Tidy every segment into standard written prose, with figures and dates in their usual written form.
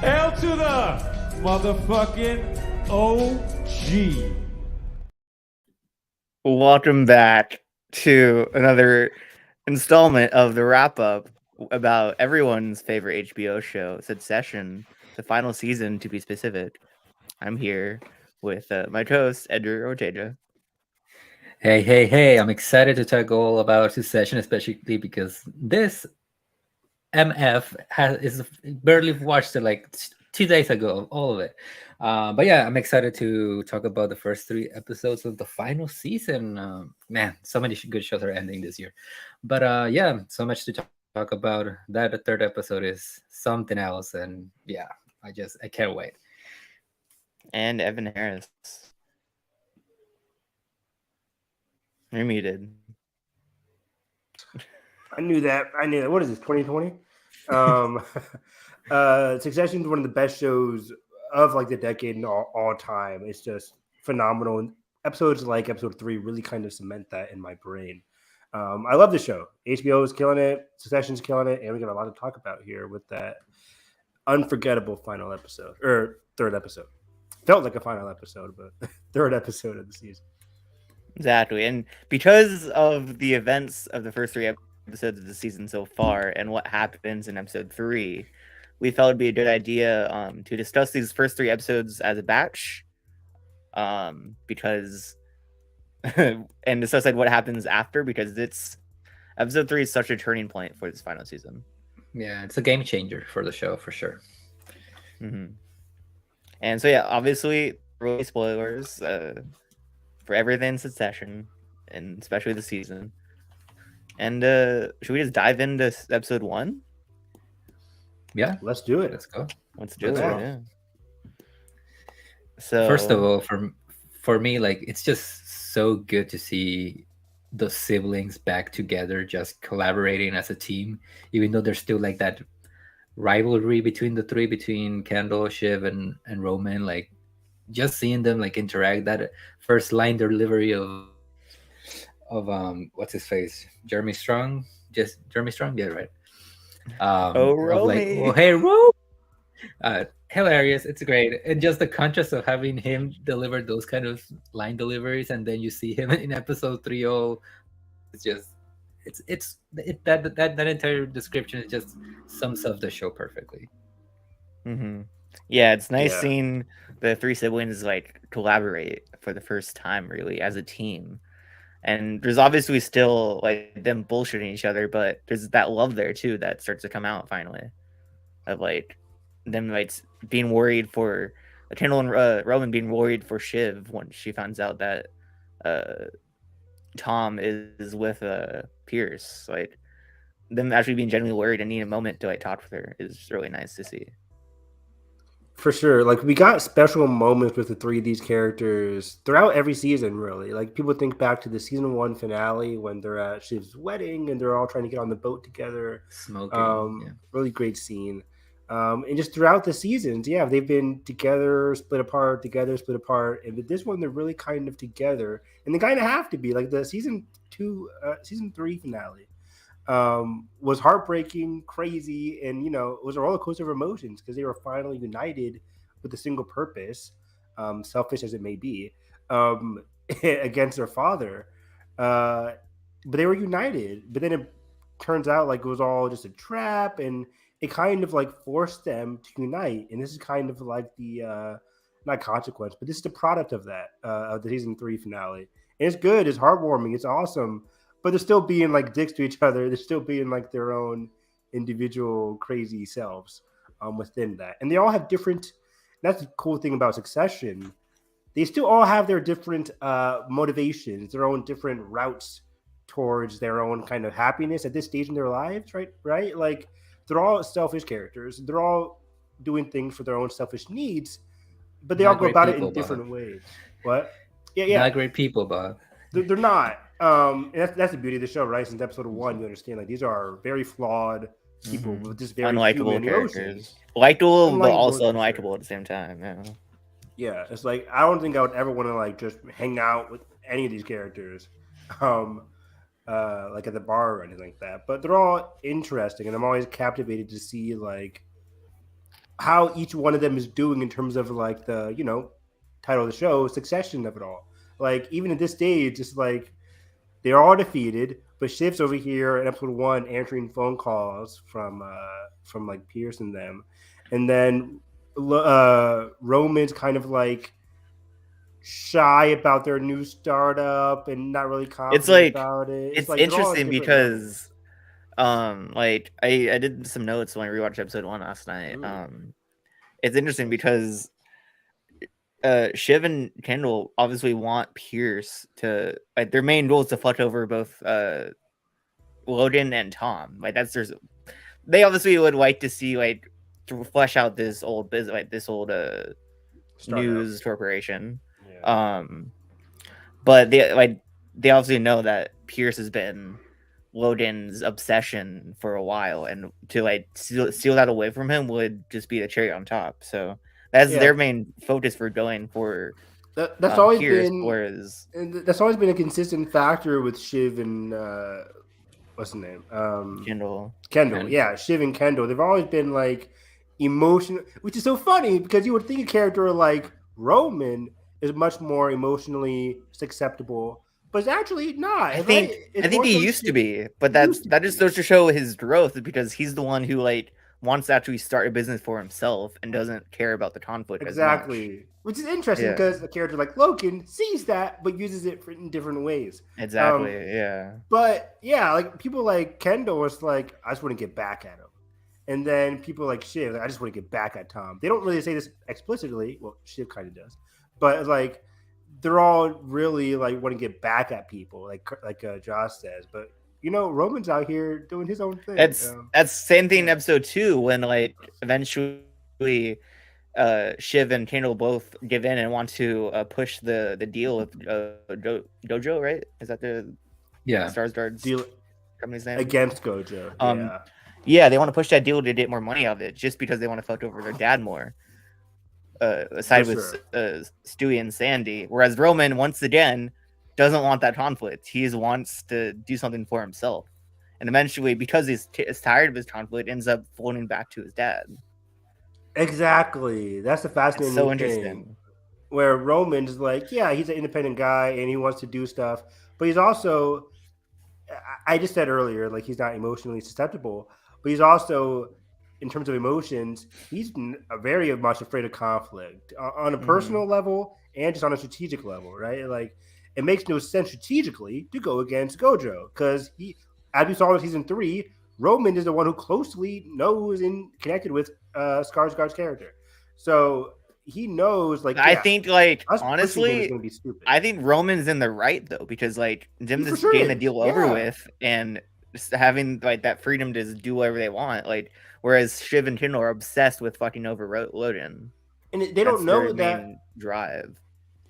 L to the motherfucking OG. Welcome back to another installment of the wrap up about everyone's favorite HBO show, Succession, the final season to be specific. I'm here with my co-host, Edgar Orteja. Hey, I'm excited to talk all about Succession, especially because this MF is barely watched it like 2 days ago, all of it. But yeah, I'm excited to talk about the first 3 episodes of the final season. Man, so many good shows are ending this year. But yeah, so much to talk about. That 3rd episode is something else, and yeah, I can't wait. And Evan Harris. You're muted. I knew that. What is this, 2020? Succession is one of the best shows of like the decade and all time. It's just phenomenal. And episodes like episode 3 really kind of cement that in my brain. I love the show. HBO is killing it. Succession's killing it. And we got a lot to talk about here with that unforgettable final episode or 3rd episode. Felt like a final episode, but 3rd episode of the season. Exactly. And because of the events of the first 3 episodes of the season so far and what happens in episode 3, we felt it'd be a good idea to discuss these first 3 episodes as a batch. Because and discuss like what happens after, because it's episode 3 is such a turning point for this final season. Yeah, it's a game changer for the show for sure. Mm-hmm. And so yeah, obviously really spoilers for everything in Succession, and especially the season. And should we just dive into episode 1? Yeah, let's do it. Let's go. Let's do it. Yeah. So first of all, for me, like, it's just so good to see the siblings back together, just collaborating as a team, even though there's still like that rivalry between the 3, between Kendall, Shiv, and Roman. Like, just seeing them like interact, that first line delivery of what's his face, Jeremy Strong, yeah, right. Romy. Like, hey, Ro. Hilarious. It's great. And just the contrast of having him deliver those kind of line deliveries, and then you see him in episode 3. It's just that entire description just sums up the show perfectly. Mm-hmm. Yeah, it's nice seeing the 3 siblings like collaborate for the first time, really, as a team. And there's obviously still like them bullshitting each other, but there's that love there too that starts to come out finally, of like them like being worried for Kendall and Roman being worried for Shiv when she finds out that Tom is with Pierce. Like, them actually being genuinely worried and needing a moment to like talk with her is really nice to see. For sure. Like, we got special moments with the 3 of these characters throughout every season, really. Like, people think back to the season 1 finale when they're at Shiv's wedding and they're all trying to get on the boat together. Smoking. Really great scene. And just throughout the seasons, they've been together, split apart, together, split apart. And with this one, they're really kind of together. And they kind of have to be. Like, the season 3 finale was heartbreaking, crazy, and it was a roller coaster of emotions because they were finally united with a single purpose, selfish as it may be, against their father. But they were united. But then it turns out like it was all just a trap, and it kind of like forced them to unite. And this is kind of like the not consequence, but this is the product of that of the season 3 finale. And it's good, it's heartwarming, it's awesome. But they're still being like dicks to each other. They're still being like their own individual crazy selves within that. And they all have different, that's the cool thing about Succession. They still all have their different motivations, their own different routes towards their own kind of happiness at this stage in their lives, right? Like, they're all selfish characters. They're all doing things for their own selfish needs, but they all go about it in different ways. What? Yeah. Not great people, Bob. They're not. And that's the beauty of the show, right? Since episode 1, you understand like these are very flawed people with just very Unlikable human characters. emotions. Likable, but Unlikable, also for sure. unlikable at the same time. Yeah. Yeah, it's like I don't think I would ever want to like just hang out with any of these characters, like at the bar or anything like that. But they're all interesting, and I'm always captivated to see like how each one of them is doing in terms of like the title of the show, succession of it all. Like even at this stage, it's like they're all defeated, but Shiv's over here in episode 1 answering phone calls from like Pierce and them, and then Roman's kind of like shy about their new startup and not really confident about it. It's like they're all at interesting different because levels. like I did some notes when I rewatched episode 1 last night. It's interesting because Shiv and Kendall obviously want Pierce to like their main goal is to fuck over both Logan and Tom. Like they obviously would like to see like to flesh out this old business, like this old news corporation. Yeah. But they obviously know that Pierce has been Logan's obsession for a while, and to like steal that away from him would just be the cherry on top. So that's their main focus for going for that's always Pierce, been whereas that's always been a consistent factor with Shiv and what's the name? Kendall. Yeah, Shiv and Kendall. They've always been like emotional, which is so funny because you would think a character like Roman is much more emotionally susceptible, but it's actually not. I think he used to be, but that just goes to show his growth because he's the one who like wants to actually start a business for himself and doesn't care about the conflict exactly. as much. Which is interesting because a character like Logan sees that but uses it in different ways. Exactly. Yeah. But yeah, like people like Kendall was like, I just want to get back at him. And then people like Shiv, like, I just want to get back at Tom. They don't really say this explicitly. Well, Shiv kind of does, but like they're all really like want to get back at people, like Josh says. But Roman's out here doing his own thing. That's same thing in episode 2 when like eventually Shiv and Kendall both give in and want to push the deal with Dojo, right? Is that the Skarsgård's deal company's name? Against Gojo. Yeah, they want to push that deal to get more money out of it just because they want to fuck over their dad more. Aside with Stewie and Sandy, whereas Roman once again doesn't want that conflict. He wants to do something for himself, and eventually, because he's tired of his conflict, ends up floating back to his dad. Exactly, that's the fascinating. It's so interesting. Thing, where Roman's like, yeah, he's an independent guy and he wants to do stuff, but he's also, I just said earlier, like he's not emotionally susceptible, but he's also, in terms of emotions, he's very much afraid of conflict on a personal level and just on a strategic level, right? Like, it makes no sense strategically to go against Gojo because he, as we saw in season 3, Roman is the one who closely knows and connected with Skarsgård's character, so he knows. Like, I think, like honestly, I think Roman's in the right though because like them just getting the deal over with and just having like that freedom to do whatever they want, like. Whereas Shiv and Kendall are obsessed with fucking over Logan. And they don't know that drive.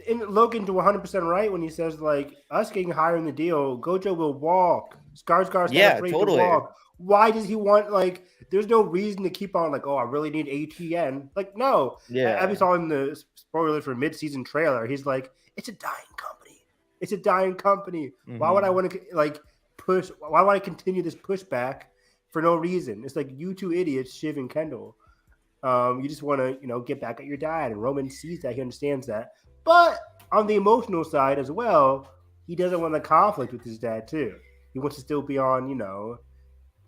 And Logan's 100% right when he says, like, us getting higher in the deal, Gojo will walk. Skarsgård's not afraid to walk. Why does he want, like, there's no reason to keep on, like, oh, I really need ATN. Like, no. Yeah. As we saw in the spoiler for mid-season trailer, he's like, it's a dying company. It's a dying company. Why would I want to, like, push? Why would I continue this pushback? For no reason. It's like you two idiots, Shiv and Kendall. You just want to, get back at your dad. And Roman sees that. He understands that. But on the emotional side as well, he doesn't want the conflict with his dad too. He wants to still be on,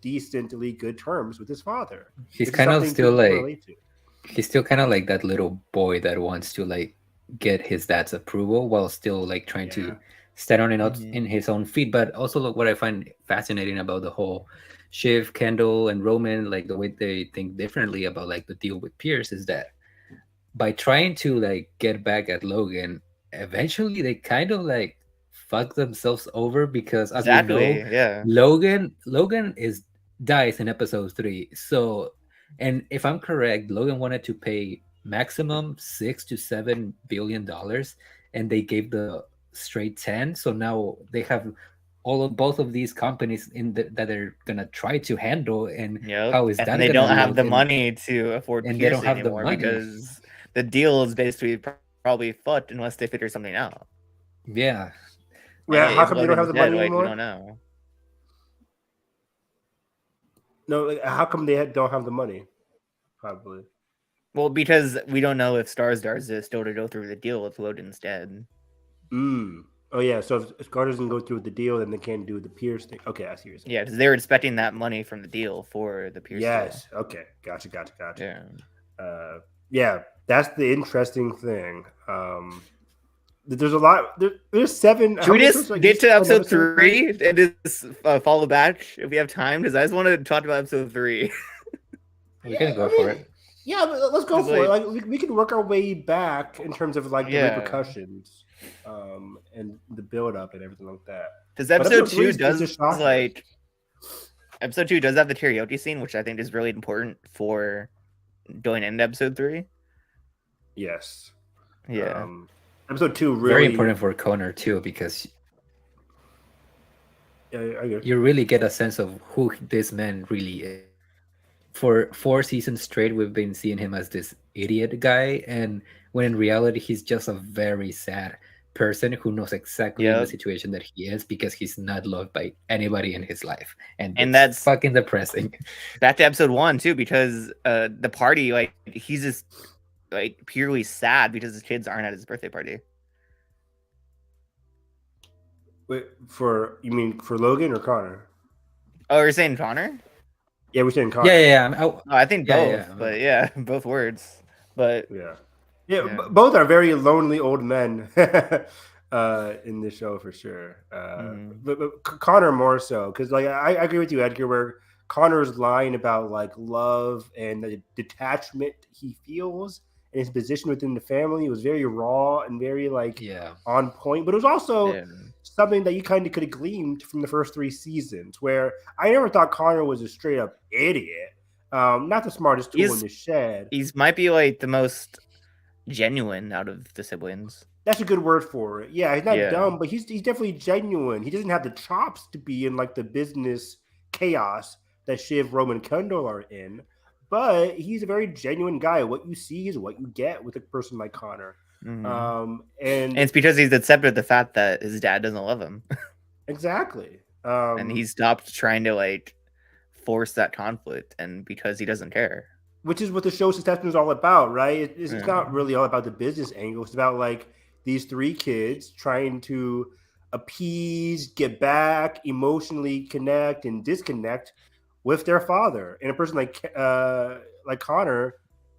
decently good terms with his father. He's kind of still like, he's still kind of like that little boy that wants to like get his dad's approval while still like trying to stand on in his own feet. But also look, what I find fascinating about the whole Shiv, Kendall, and Roman, like the way they think differently about like the deal with Pierce is that by trying to like get back at Logan, eventually they kind of like fuck themselves over because as we know, Logan dies in episode 3. So, and if I'm correct, Logan wanted to pay maximum $6 to $7 billion, and they gave the straight 10. So now they have both of these companies that they're gonna try to handle, and Yep. how is that And they gonna don't have look? the money to afford and they don't Pierce have the anymore money. because the deal is basically probably fucked unless they figure something out. Yeah. Yeah, And how if come they don't have Logan's the dead, money like, we anymore? don't know. No, like, how come they don't have the money? Probably. Well, because we don't know if Stars is still to go through the deal if Logan's dead. Oh yeah, so if Scar doesn't go through with the deal, then they can't do the Pierce thing. Okay, I see what you're saying. Yeah, because they were expecting that money from the deal for the Pierce Yes. Okay. Gotcha. deal. Yeah. Yeah, that's the interesting thing. There's a lot. There's 7. Should we just get to episode 3 right? and just follow back if we have time? Because I just want to talk about episode 3. We can go for it. Yeah, but let's go for it. Like we can work our way back in terms of like the repercussions, and the build up and everything like that. Because episode 2 does like episode 2 does have the karaoke scene, which I think is really important for going into episode 3. Yes. Yeah. Episode 2 really very important for Connor too, because you really get a sense of who this man really is. For 4 seasons straight, we've been seeing him as this idiot guy, and when in reality, he's just a very sad person who knows exactly the situation that he is because he's not loved by anybody in his life, and that's fucking depressing. Back to episode 1 too, because the party, like, he's just like purely sad because his kids aren't at his birthday party. Wait, you mean for Logan or Connor? Oh, you're saying Connor? Yeah, we're saying Connor. Yeah. I think both, but yeah, both words. But yeah, both are very lonely old men in this show for sure. But Connor more so, because like I agree with you, Edgar, where Connor's line about like love and the detachment he feels and his position within the family was very raw and very like on point. But it was also something that you kind of could have gleaned from the first 3 seasons, where I never thought Connor was a straight up idiot. Not the smartest tool in the shed. He might be like the most genuine out of the siblings. That's a good word for it. Yeah, he's not dumb, but he's definitely genuine. He doesn't have the chops to be in like the business chaos that Shiv, Roman, and Kendall are in. But he's a very genuine guy. What you see is what you get with a person like Connor. And it's because he's accepted the fact that his dad doesn't love him. Exactly. And he stopped trying to like force that conflict, and because he doesn't care. Which is what the show's success is all about, right? It's not really all about the business angle. It's about like these 3 kids trying to appease, get back, emotionally connect, and disconnect with their father. And a person like Connor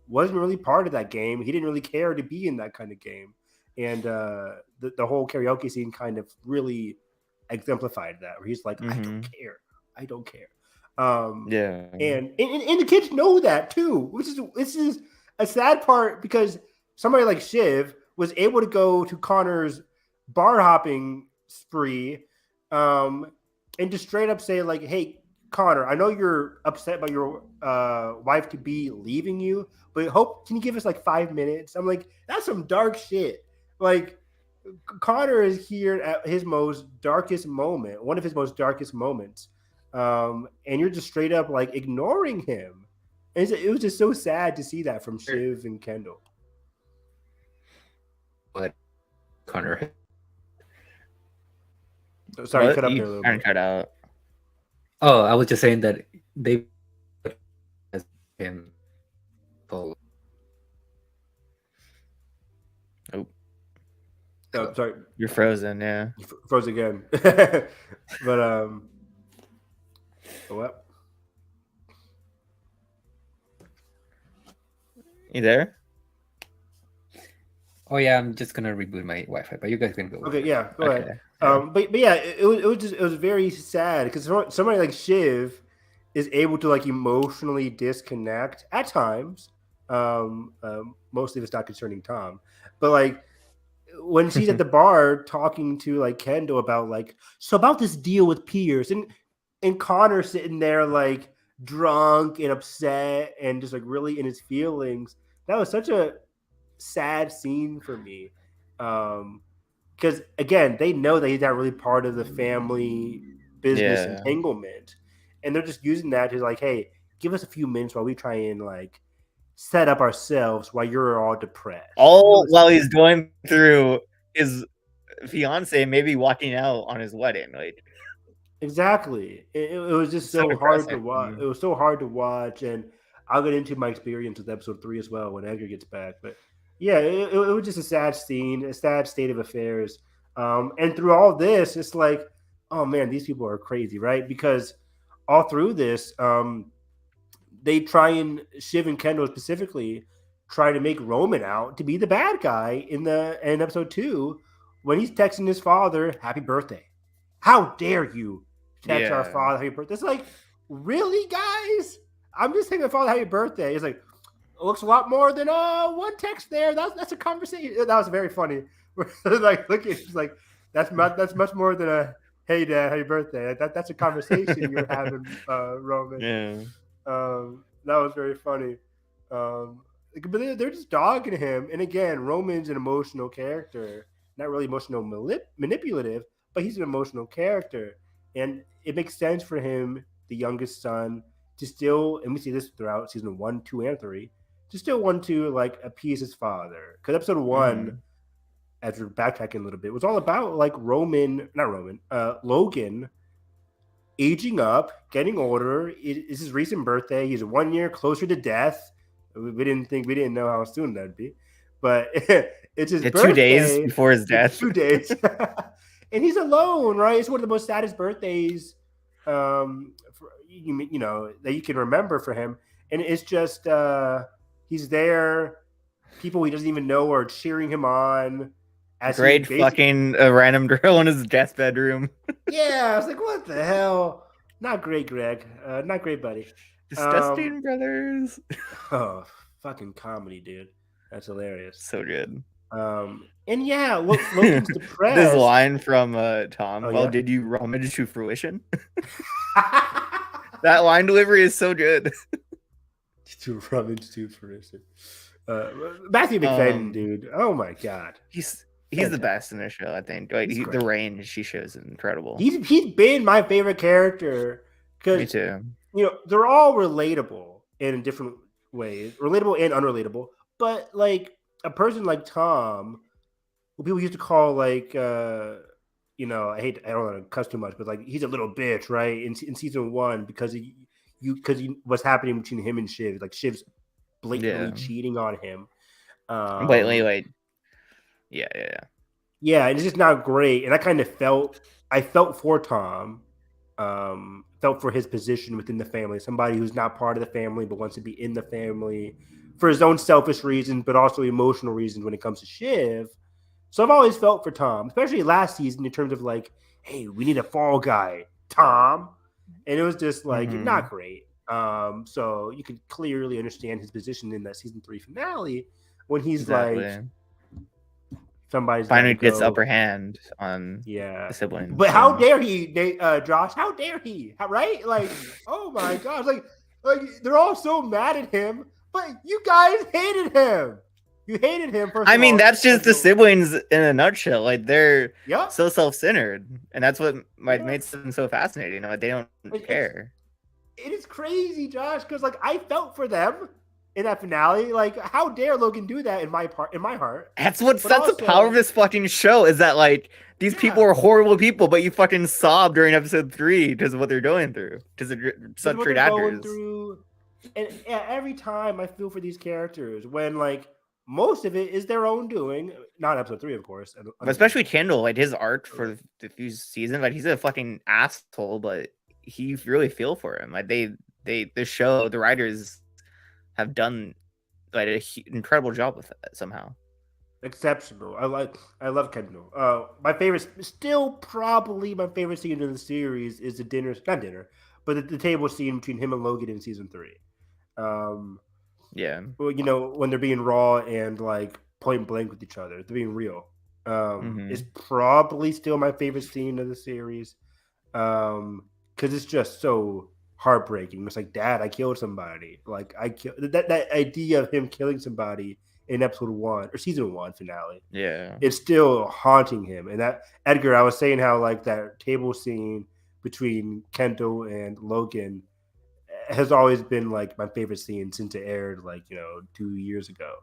wasn't really part of that game. He didn't really care to be in that kind of game. And the whole karaoke scene kind of really exemplified that, where he's like, I don't care. And the kids know that too, which is a sad part, because somebody like Shiv was able to go to Connor's bar hopping spree and just straight up say like, hey, Connor, I know you're upset about your wife to be leaving you, but can you give us like 5 minutes? I'm like, that's some dark shit. Like, Connor is here at his most darkest moment, one of his most darkest moments, and you're just straight up like ignoring him. And it was just so sad to see that from Shiv and Kendall. But Connor, sorry, cut up there a little bit. Cut out. Oh, I was just saying that they him. Oh, sorry, you're frozen. Yeah, you froze again. But what? You there? Oh yeah, I'm just gonna reboot my Wi-Fi, but you guys can go. Okay, yeah, go ahead. But yeah, it was very sad because somebody like Shiv is able to like emotionally disconnect at times. Mostly if it's not concerning Tom, but like when she's at the bar talking to like Kendall about like, so about this deal with Pierce, and Connor sitting there like drunk and upset and just like really in his feelings. That was such a sad scene for me. because again, they know that he's not really part of the family business Yeah. entanglement, and they're just using that to like, hey, give us a few minutes while we try and like set up ourselves while you're all depressed. All while he's going through his fiance maybe walking out on his wedding. Like, exactly. It was just so so hard to depressing. watch. It was so hard to watch, and I'll get into my experience with episode 3 as well when Edgar gets back. But yeah, it was just a sad scene, a sad state of affairs. And through all this, it's like, oh man, these people are crazy, right? Because all through this, they try and Shiv and Kendall specifically try to make Roman out to be the bad guy in episode 2 when he's texting his father, "Happy birthday." How dare you text our father happy birthday? It's like, really, guys? I'm just saying my father happy birthday. It's like, it looks a lot more than one text there. That's a conversation. That was very funny. Like, look at, like, that's much more than a hey dad, happy birthday. That's a conversation you're having, Roman. Yeah. That was very funny. But they're just dogging him. And again, Roman's an emotional character, not really emotional manipulative, but he's an emotional character. And it makes sense for him, the youngest son, to still, and we see this throughout season 1, 2, and 3, to still want to like appease his father. Because episode 1, as we're backtracking a little bit, was all about like Logan aging up, getting older. It's his recent birthday. He's 1 year closer to death. We didn't know how soon that'd be, but it's his birthday. 2 days before his death. 2 days, and he's alone. Right? It's one of the most saddest birthdays, that you can remember for him. And it's just he's there. People he doesn't even know are cheering him on. Great fucking a random girl in his death bedroom. Yeah, I was like, what the hell? Not great, Greg. Not great, buddy. Disgusting brothers. Oh, fucking comedy, dude. That's hilarious. So good. And yeah, Logan's depressed. This line from Tom. Oh, well, yeah? did you rummage to fruition? That line delivery is so good. To rummage to fruition. Matthew McFadden, dude. Oh my god. He's the best in the show, I think. Like, the range she shows is incredible. He's been my favorite character. Me too. They're all relatable in different ways, relatable and unrelatable. But like a person like Tom, who people used to call like, I don't want to cuss too much, but like he's a little bitch, right? In season 1, because what's happening between him and Shiv, like Shiv's blatantly cheating on him. Blatantly, like, yeah. Yeah, and it's just not great. And I felt for Tom. Felt for his position within the family, somebody who's not part of the family but wants to be in the family for his own selfish reasons, but also emotional reasons when it comes to Shiv. So I've always felt for Tom, especially last season, in terms of like, hey, we need a fall guy, Tom. And it was just like not great. So you can clearly understand his position in that season 3 finale when he's like, somebody's finally gets upper hand on the siblings. But how dare he, Josh? How dare he? Right? Like, oh my gosh! Like they're all so mad at him, but you guys hated him. You hated him. I mean, that's just the siblings in a nutshell. Like, they're so self-centered, and that's what makes them so fascinating. Like, they don't care. It is crazy, Josh, because like I felt for them in that finale. Like, how dare Logan do that in my heart? That's what sets the power of this fucking show, is that like these people are horrible people, but you fucking sob during episode 3 because of what they're going through. Because they're such great actors. And every time I feel for these characters when like most of it is their own doing. Not episode 3, of course. But especially Kendall, like his arc for the few seasons, like he's a fucking asshole, but you really feel for him. Like the show, the writers have done like an incredible job with it somehow. Exceptional. I love Kendall. My favorite, still probably my favorite scene in the series is the table scene between him and Logan in season 3. Yeah. Well, when they're being raw and like point blank with each other, they're being real. It's probably still my favorite scene of the series. Because it's just so heartbreaking. It's like, Dad, I killed somebody. Like that idea of him killing somebody in episode 1 or season 1 finale. Yeah. It's still haunting him. And that Edgar, I was saying how like that table scene between Kento and Logan has always been like my favorite scene since it aired like 2 years ago,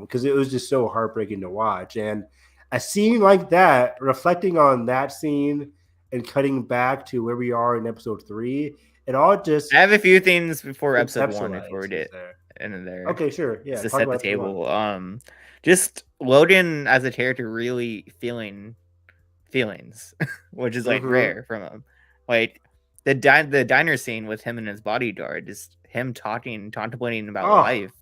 because it was just so heartbreaking to watch. And a scene like that, reflecting on that scene and cutting back to where we are in episode 3, it all just I have a few things before episode 1 before we get there. into there. Okay, sure. Yeah, Just to talk set the about episode 1. table. Just Logan as a character really feeling feelings, which is like rare from him. Like the diner scene with him and his bodyguard, just him contemplating about life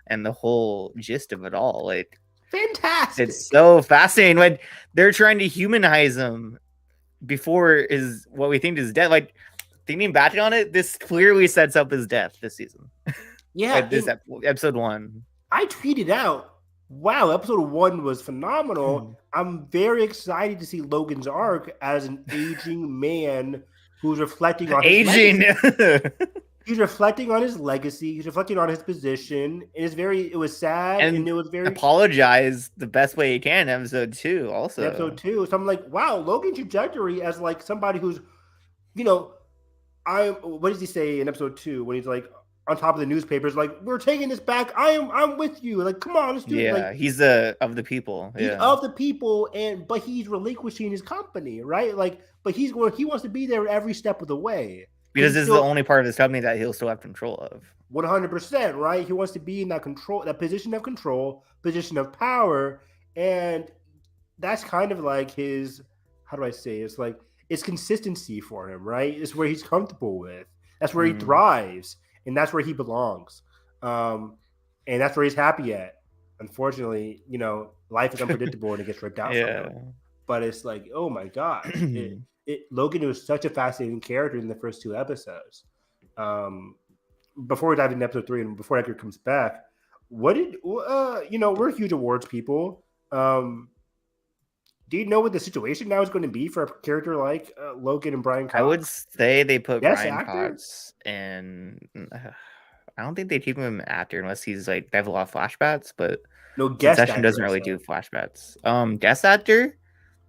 and the whole gist of it all. Like fantastic. It's so fascinating when they're trying to humanize him before is what we think is death. Like thinking back on it, this clearly sets up his death this season. Yeah, like this episode 1. I tweeted out, wow, episode 1 was phenomenal. I'm very excited to see Logan's arc as an aging man who's reflecting on his legacy. He's reflecting on his legacy. He's reflecting on his position. It was sad and it was very apologize the best way he can in episode 2 also. Episode 2. So I'm like, wow, Logan's trajectory as like somebody who's, what does he say in episode 2 when he's like on top of the newspapers, like, we're taking this back. I'm with you. Like, come on, let's do it. Yeah, like, he's of the people. He's of the people, but he's relinquishing his company, right? Like, but he wants to be there every step of the way. Because this is the only part of his company that he'll still have control of. 100%, right? He wants to be in that position of control, position of power, and that's kind of like his, how do I say? It's like it's consistency for him, right? It's where he's comfortable with. That's where he thrives. And that's where he belongs. And that's where he's happy at. Unfortunately, life is unpredictable and it gets ripped out from him. But it's like, oh my God. Logan was such a fascinating character in the first 2 episodes. Before we dive into episode 3 and before Edgar comes back, we're huge awards people. Do you know what the situation now is going to be for a character like Logan and Brian Cox? I would say they put Brian actor? Cox in. I don't think they keep him actor unless he's like they have a lot of flashbacks, but no guest Succession doesn't really do flashbacks. Guest actor?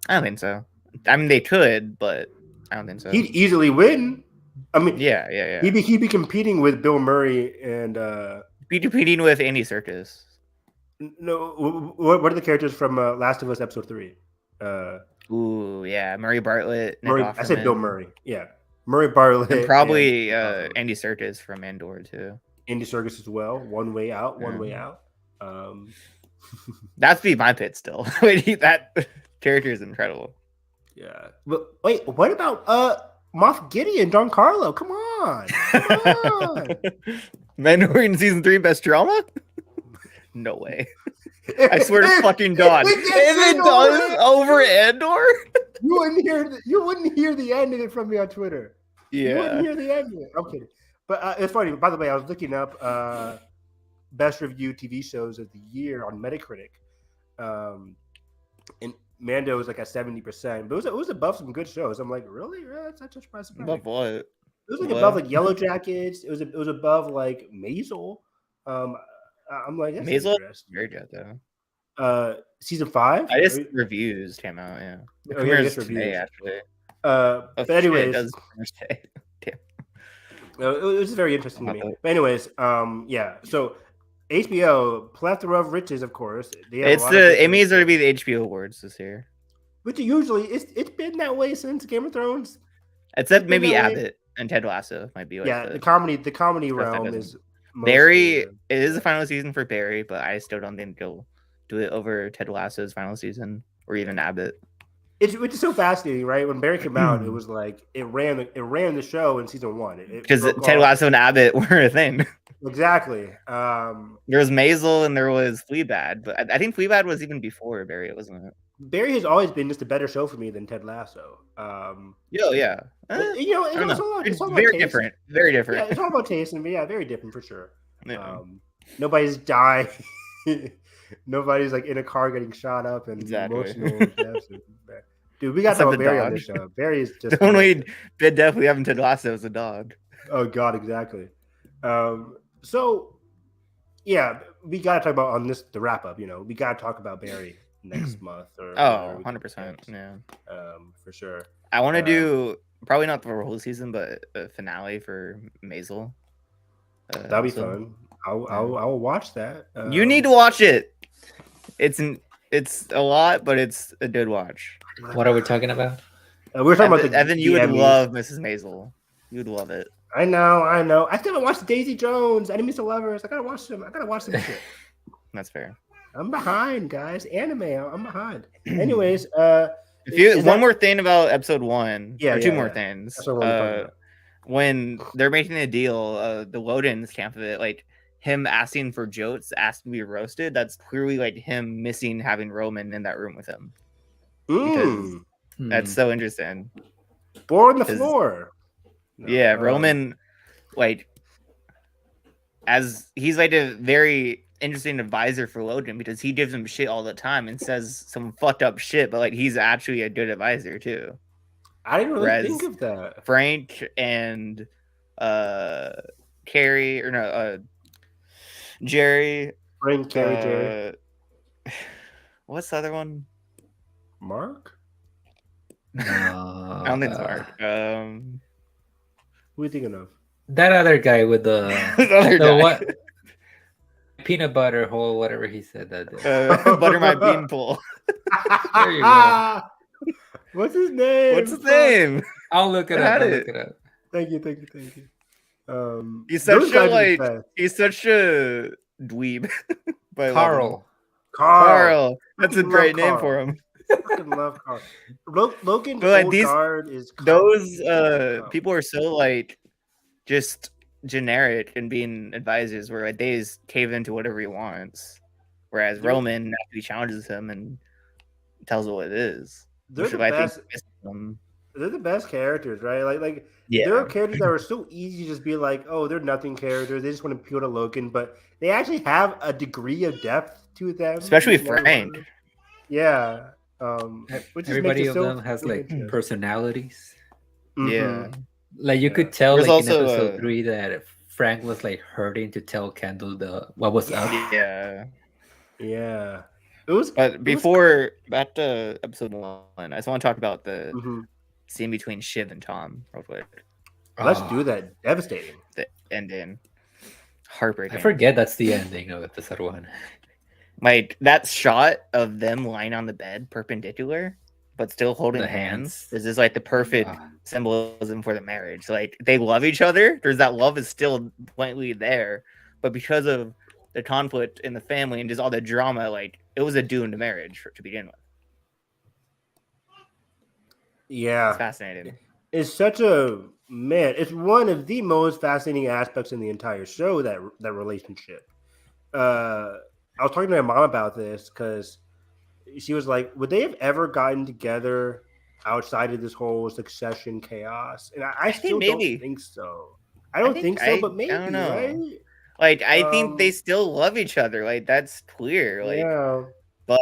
I don't think so. I mean, they could, but I don't think so. He'd easily win. I mean, yeah. He'd be competing with Bill Murray and be competing with Andy Serkis. No, what are the characters from Last of Us episode 3? Murray Bartlett. I said Bill Murray. Yeah, Murray Bartlett. And probably Andy Serkis from Andor too. Andy Serkis as well. One way out. That's be my pit still. That character is incredible. Yeah. But wait, what about Moff Gideon, Giancarlo? Come on. Mandalorian season 3 best drama? No way. I swear to fucking God. If it does over Andor? You wouldn't hear the end of it from me on Twitter. Yeah. You wouldn't hear the end of it. I'm kidding. But it's funny. By the way, I was looking up best reviewed TV shows of the year on Metacritic. And Mando was like at 70%. But it was above some good shows. I'm like, really? That's such a surprise. Above what? It was like above like Yellow Jackets. It was above like Maisel. I'm like, that's Maisel interesting. Very good though. Season 5. I just reviews came out. Yeah. Reviews today actually. But anyways, it was Damn. it was very interesting to me. But anyways, So HBO, plethora of riches, of course. It's the Emmys are to be the HBO awards this year. Which usually it's been that way since Game of Thrones. Except maybe Abbott and Ted Lasso might be like the comedy realm is Barry. It is the final season for Barry, but I still don't think they'll do it over Ted Lasso's final season or even Abbott. Which is so fascinating, right? When Barry came out, it was like it ran the show in season 1 because Ted Lasso and Abbott were a thing. Exactly. There was Maisel and there was Fleabag, but I think Fleabag was even before Barry, wasn't it? Barry has always been just a better show for me than Ted Lasso. Yeah. It's all very different. Very different. Yeah, it's all about taste, and very different for sure. Yeah. Nobody's dying. Nobody's like in a car getting shot up and emotional. Dude, we got to talk about Barry on this show. Barry is just the only bit definitely having Ted Lasso as a dog. Oh God, exactly. So, yeah, we gotta talk about on the wrap up. We gotta talk about Barry next month or Oh, whatever. 100%. Yeah. For sure. I want to do probably not the whole season, but a finale for Maisel. That'll be fun. I'll watch that. You need to watch it. It's a lot, but it's a good watch. What are we talking about? We're talking about Evan. You the would Emmys. love Mrs. Maisel. You would love it. I know. I still haven't watched Daisy Jones, Enemies to Lovers. I gotta watch them. Shit. That's fair. I'm behind, guys. Anime. I'm behind. Anyways, One more thing about episode 1. Two more things. That's what we're talking about. When they're making a deal, the Woden's camp of it, like him asking for Jotes, asking to be roasted, that's clearly like him missing having Roman in that room with him. Because that's so interesting. Board on the floor. Yeah, Roman, like, as he's like a very interesting advisor for Logan because he gives him shit all the time and says some fucked up shit, but like he's actually a good advisor too. I didn't really think of that. Frank and Carrie or no Jerry. Frank, Carrie, Jerry. What's the other one? Mark? I don't think it's Mark. Who are you thinking of? That other guy with the what? Peanut butter hole, whatever he said that day. Butter my beanpole. There you go. What's his name? I'll look it up. Thank you. He's such a dweeb. Carl. That's a great name for him. I fucking love Carl. Logan guard is those people are so like just generic and being advisors where like they just cave into whatever he wants. Whereas Roman actually challenges him and tells what it is. They're the best. They're the best characters, right? Like there are characters that are so easy to just be like, oh, they're nothing characters. They just want to appeal to Logan, but they actually have a degree of depth to them. Especially Frank. Yeah. Everybody of them has like personalities. Mm-hmm. Yeah. Like you could tell There's like also, in episode 3 that Frank was like hurting to tell Kendall what was up. Yeah. Yeah. Before back to episode 1, I just want to talk about the scene between Shiv and Tom real quick. Let's do that. Devastating. The ending. Heartbreaking. I forget that's the ending of episode 1. Like that shot of them lying on the bed perpendicular but still holding hands. This is like the perfect symbolism for the marriage. Like they love each other. There's that love is still blatantly there, but because of the conflict in the family and just all the drama, like it was a doomed marriage to begin with. Yeah, it's fascinating. It's it's one of the most fascinating aspects in the entire show, that relationship. I was talking to my mom about this because she was like, would they have ever gotten together outside of this whole Succession chaos? And I still don't think so. I don't think so, but maybe. I don't know. Right? Like, I think they still love each other. Like, that's clear. Like, but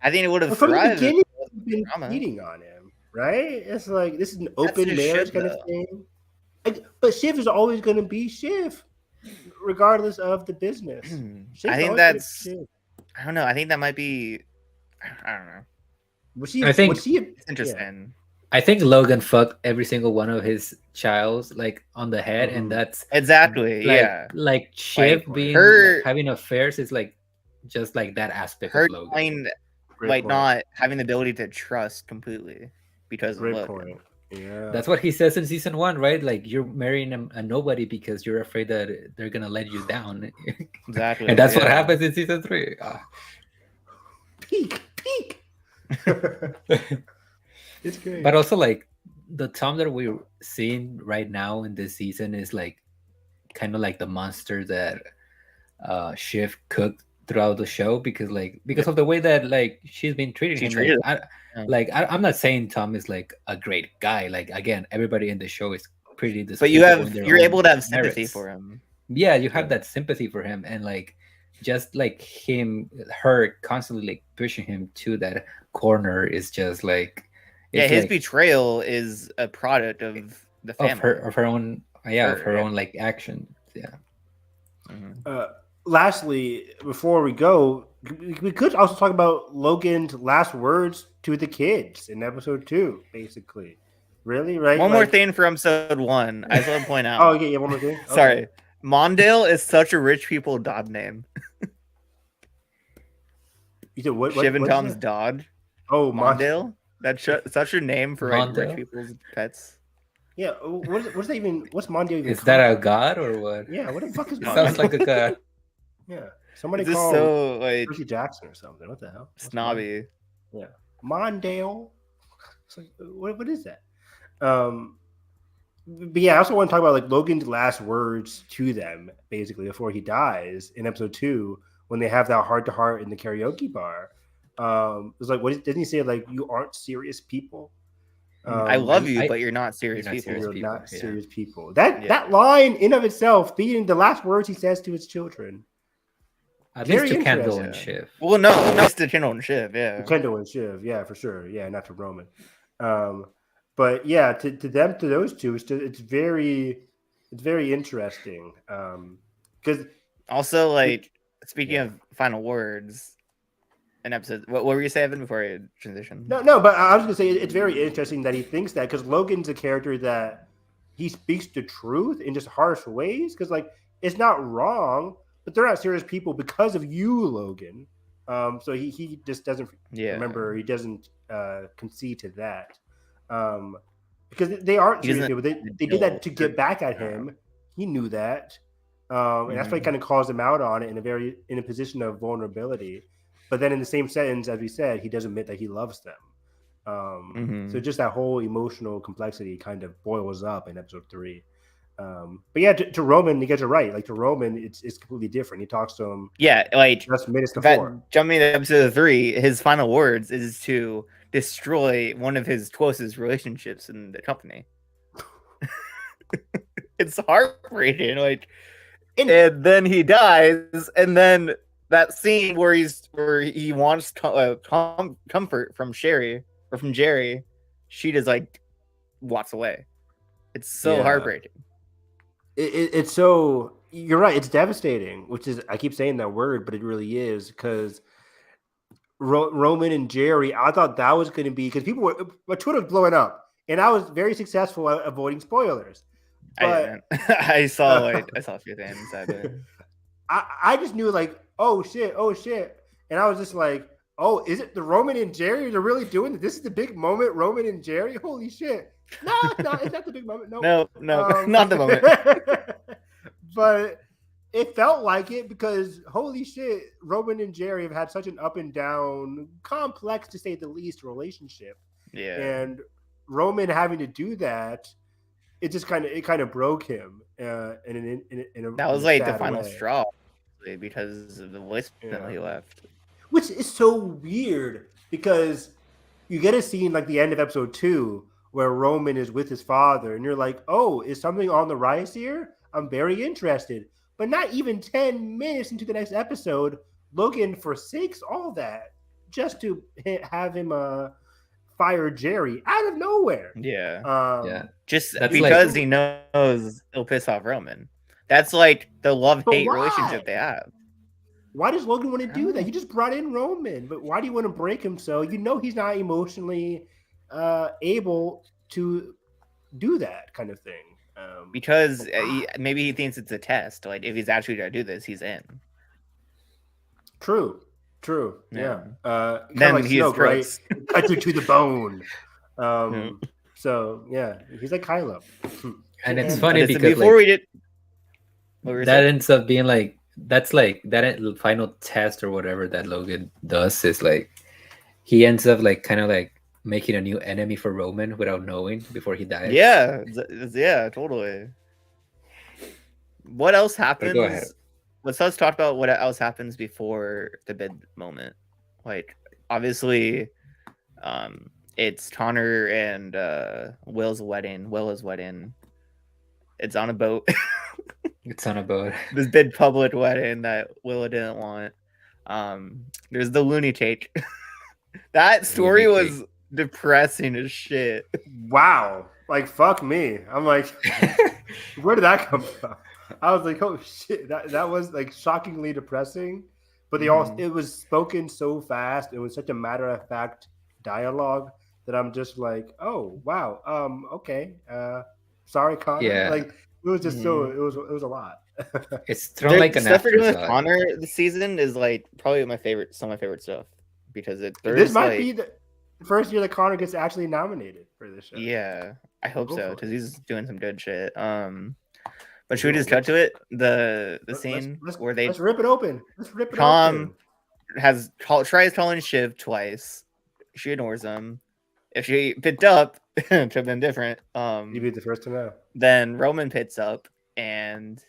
I think it would have from thrived. The beginning, been cheating on him, right? It's like this is an open marriage kind of thing. But Shiv is always going to be Shiv, regardless of the business. I think that's. I don't know. I think that might be. I don't know. It's interesting. Yeah. I think Logan fucked every single one of his childs like on the head, and that's exactly like Shiv being having affairs is like just like that aspect of Logan. Like not having the ability to trust completely because of Logan. Point. Yeah, that's what he says in season 1, right? Like you're marrying a nobody because you're afraid that they're gonna let you down. Exactly, and that's what happens in season 3. Peak. It's great. But also like the Tom that we're seeing right now in this season is like kind of like the monster that Shiv cooked throughout the show because of the way that like she's been treating him. I'm not saying Tom is like a great guy. Like again, everybody in the show is pretty disappointed. But you're able to have sympathy for him. Yeah, you have that sympathy for him, and like just like her constantly like pushing him to that corner is just like his betrayal is a product of the family of her own own like action. Yeah. lastly, before we go, we could also talk about Logan's last words to the kids in episode 2, basically. Really, right? One more Like- thing for episode 1. I just want to point out. Oh, yeah, one more thing. Okay. Sorry. Mondale is such a rich people dog name. You said what? Shiv and what's Tom's that? dog. Oh, Mondale. That's such a name for like rich Mondale? people's pets. Yeah. What's that even? What's Mondale even? Is that a called? god or what? Yeah. What the fuck is It Mondale? sounds like a god. Yeah. Somebody It's just called so like Percy Jackson or something. What the hell? What's snobby. Yeah. Mondale. It's like, what is that? But yeah, I also want to talk about like Logan's last words to them, basically, before he dies in episode 2, when they have that heart to heart in the karaoke bar. It was like, didn't he say like, you aren't serious people? I love you, I- but you're not serious You're not people. serious You're people, not yeah. serious people. That Yeah. that line in of itself, being the last words he says to his children. At Very least to Kendall and interesting. Shiv. Well, no, it's to Kendall and Shiv, yeah. Kendall and Shiv, yeah, for sure. Yeah, not to Roman. But yeah, to them, to those two, it's very interesting. Because Also, like speaking of final words, an episode. What were you saying before I transition? no, but I was gonna say it's very interesting that he thinks that, because Logan's a character that he speaks the truth in just harsh ways. Because like it's not wrong, but they're not serious people because of you, Logan. So he just doesn't Yeah. remember. He doesn't concede to that. Because they aren't He serious doesn't people. They did that to know. get back at him. He knew that. And that's why he Mhm. kind of calls him out on it in a position of vulnerability. But then in the same sentence, as we said, he does admit that he loves them. Mhm. So just that whole emotional complexity kind of boils up in episode 3. But yeah, to Roman, you guys are right. Like to Roman, it's completely different. He talks to him Yeah, like just minutes before. jumping to episode 3, his final words is to destroy one of his closest relationships in the company. It's heartbreaking, like, and then he dies, and then that scene where he wants comfort from Sherry or from Jerry, she just like walks away. It's so Yeah. heartbreaking. It's so, you're right. It's devastating, which is, I keep saying that word, but it really is, because Roman and Jerry, I thought that was going to be, because my Twitter was blowing up, and I was very successful at avoiding spoilers. But I saw a few things. I just knew like, oh shit, and I was just like, oh, is it the Roman and Jerry? They're really doing it. This is the big moment, Roman and Jerry. Holy shit! No, it's not the big moment. No, not the moment. But it felt like it, because holy shit, Roman and Jerry have had such an up and down, complex to say the least relationship. Yeah, And Roman having to do that, it just kind of broke him. In a that was in a like the sad final way. straw, because of the voice that Yeah. he left. Which is so weird, because you get a scene like the end of episode 2 where Roman is with his father, and you're like, oh, is something on the rise here? I'm very interested. But not even 10 minutes into the next episode, Logan forsakes all that just to have him fire Jerry out of nowhere. Yeah, Yeah. just That's because like- he knows he'll piss off Roman. That's like the love-hate But why? relationship they have. Why does Logan want to do Oh. that? You just brought in Roman, but why do you want to break him so? You know he's not emotionally able to do that kind of thing. Because why? maybe he thinks it's a test. Like if he's actually gonna do this, he's in. True. Yeah. Kind Then of like he is Snoke, right? gross. Cut you to the bone. Yeah. So yeah, he's like Kylo. And it's And- funny Listen, because before like, we did, what were you that saying? ends up being like, that's like that final test or whatever that Logan does is like he ends up like kind of like making a new enemy for Roman without knowing before he dies. Yeah, yeah, totally. What else happens? go ahead. Let's talk about what else happens before the bid moment. Like, obviously, it's Connor and Willa's wedding. It's on a boat. It's on a boat. This big public wedding that Willa didn't want. There's the loony take. That story Loony was depressing as shit. Wow, like fuck me. I'm like, where did that come from? I was like, oh shit, that was like shockingly depressing. But they all Mhm. it was spoken so fast. It was such a matter of fact dialogue that I'm just like, oh wow, okay, sorry, Connor. Yeah, Like it was just so Mhm. it was a lot. it's thrown like The an stuff we're doing with afterthought. Connor this season is like probably my favorite, some of my favorite stuff because This there's might be like, the first year that Connor gets actually nominated for this show. yeah, I hope so because Hopefully. he's doing some good shit. But should we Yo, just cut to it? The let's scene where let's rip it open. Let's rip it Tom open. tries calling Shiv twice. She ignores him. If she picked up, it would have been different. You'd be the first to know. Then Roman picks up, and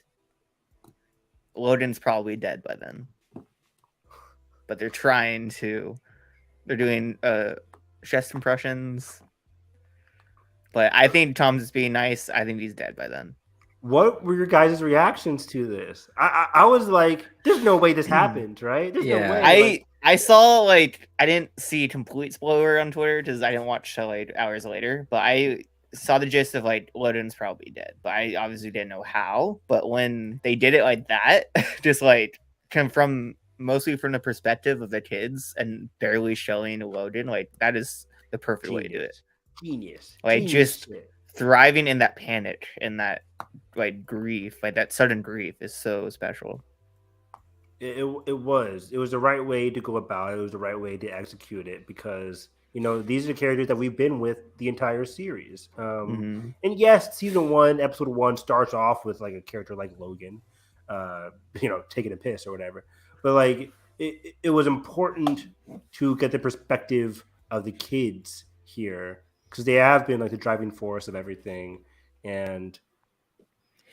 Loden's probably dead by then. But they're trying to. They're doing chest impressions. But I think Tom's just being nice. I think he's dead by then. What were your guys' reactions to this? I was like, "There's no way this happened, right? There's no Yeah. way." I saw like I didn't see complete spoiler on Twitter because I didn't watch till like hours later, but I saw the gist of like Loden's probably dead, but I obviously didn't know how. But when they did it like that, just like from mostly from the perspective of the kids and barely showing Loden, like that is the perfect way to do it. Genius. Like Genius just shit. thriving in that panic and that like grief, like that sudden grief is so special. It was the right way to go about it. It was the right way to execute it because these are the characters that we've been with the entire series. Mhm. And yes, season 1, episode 1 starts off with like a character like Logan, taking a piss or whatever. But like it was important to get the perspective of the kids here because they have been like the driving force of everything. And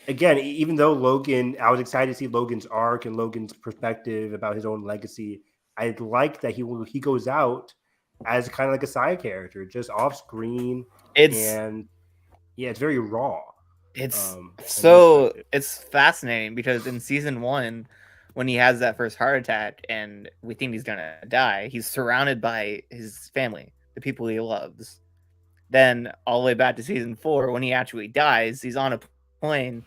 again, even though Logan, I was excited to see Logan's arc and Logan's perspective about his own legacy. I like that he goes out as kind of like a side character, just off screen, It's and yeah, it's very raw. it's from that so perspective. it's fascinating because in season 1 when he has that first heart attack and we think he's gonna die, he's surrounded by his family, the people he loves. Then all the way back to season 4 when he actually dies, he's on a plane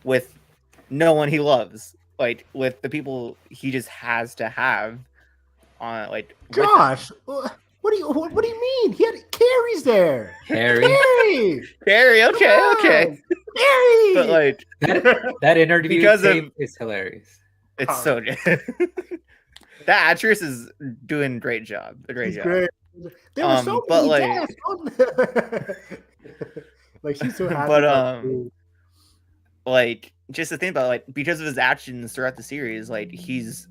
with no one he loves, like with the people he just has to have on like with him. Josh, what do you mean? He had Carrie's there. Harry, Carrie, Harry, come okay, on! Carrie. But Carrie. like that interview Because of- tape is hilarious. it's Oh. so good. That actress is doing a great job. She's great. There were so but, many like- deaths. Like she's so happy. But, about food. like just to think about like because of his actions throughout the series, like he's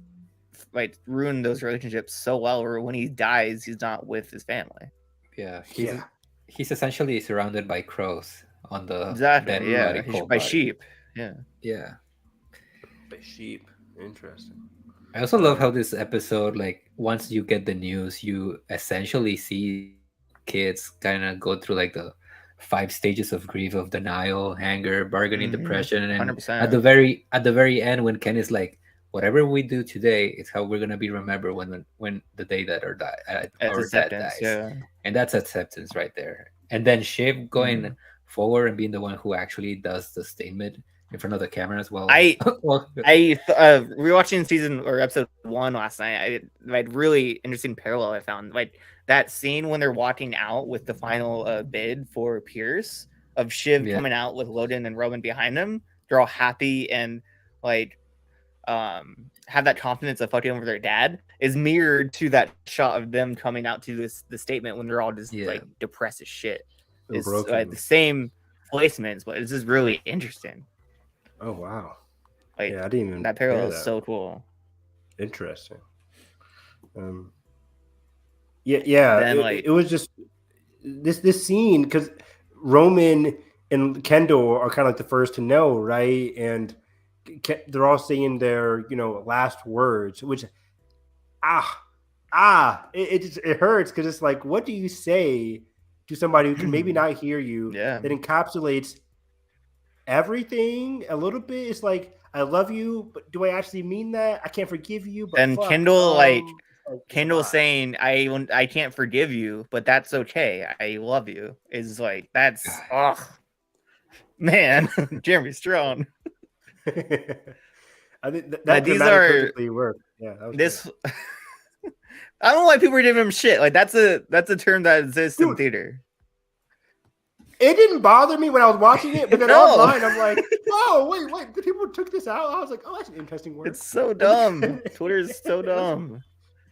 like ruined those relationships so well where when he dies he's not with his family. Yeah, Yeah. he's essentially surrounded by crows on the Exactly, dead yeah. body, cold By body. sheep. Yeah. Yeah. By sheep. Interesting. I also love how this episode, like, once you get the news, you essentially see kids kind of go through like the 5 stages of grief of denial, anger, bargaining, Mhm. depression, and 100%. at the very end, when Ken is like, "Whatever we do today is how we're gonna be remembered when the day that our It's dad acceptance, dies," yeah. and that's acceptance right there. And then Shiv going forward and being the one who actually does the statement in front of the camera as well. I well, rewatching season or episode 1 last night. I like really interesting parallel I found. Like that scene when they're walking out with the final bid for Pierce of Shiv Yeah. coming out with Loden and Roman behind them. They're all happy and like have that confidence of fucking over their dad is mirrored to that shot of them coming out to the statement when they're all just Yeah. like depressed as shit. And It's broken. like the same placements, but it's just really interesting. Oh wow. Like Yeah, I didn't even that parallel hear is that. so cool. Interesting. Yeah. Then, It, like- it was just this scene because Roman and Kendall are kind of like the first to know, right? And they're all saying their last words, which it hurts because it's like, what do you say to somebody who can maybe not hear you? Yeah. That encapsulates everything a little bit. It's like, I love you, but do I actually mean that? I can't forgive you, but And fuck, Kendall, it's a Kendall lot. saying I can't forgive you, but that's okay. I love you is like that's man, Jeremy Strong. I think that But these dramatic are perfectly worked. Yeah, that was this. I don't know why people are giving him shit. Like that's a term that exists in Dude. theater. It didn't bother me when I was watching it, but then No. online I'm like, oh wait, the people took this out. I was like, oh, that's an interesting word. It's so dumb. Twitter's so dumb.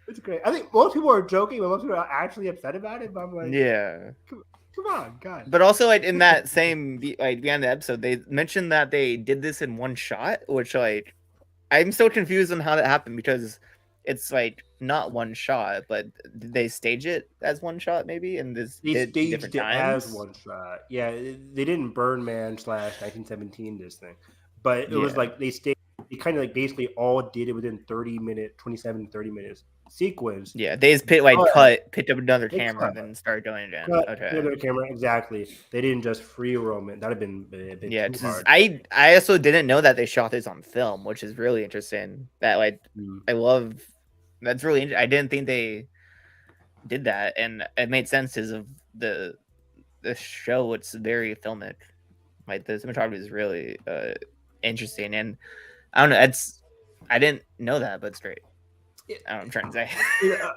It's great. I think most people are joking, but most people are actually upset about it. But I'm like, Yeah. come on, God. But also, like in that same behind the episode, they mentioned that they did this in one shot, which like I'm so confused on how that happened because it's like not one shot, but did they stage it as one shot maybe? And this They did staged different it times? as one shot. Yeah, they didn't Burn Man / 1917 this thing, but it was Yeah. like they staged. They kind of like basically all did it within 27 to 30 minutes sequence. Yeah, they just picked up another They camera, cut. and then started doing it again. Cut, Okay. put it on the camera exactly. They didn't just free roam it. That'd have been a bit Yeah, too hard. I also didn't know that they shot this on film, which is really interesting. That like I love. That's really. I didn't think they did that, and it made sense because of the show. It's very filmic. Like the cinematography is really interesting, and I don't know. I didn't know that, but it's great. I don't know what I'm trying to say.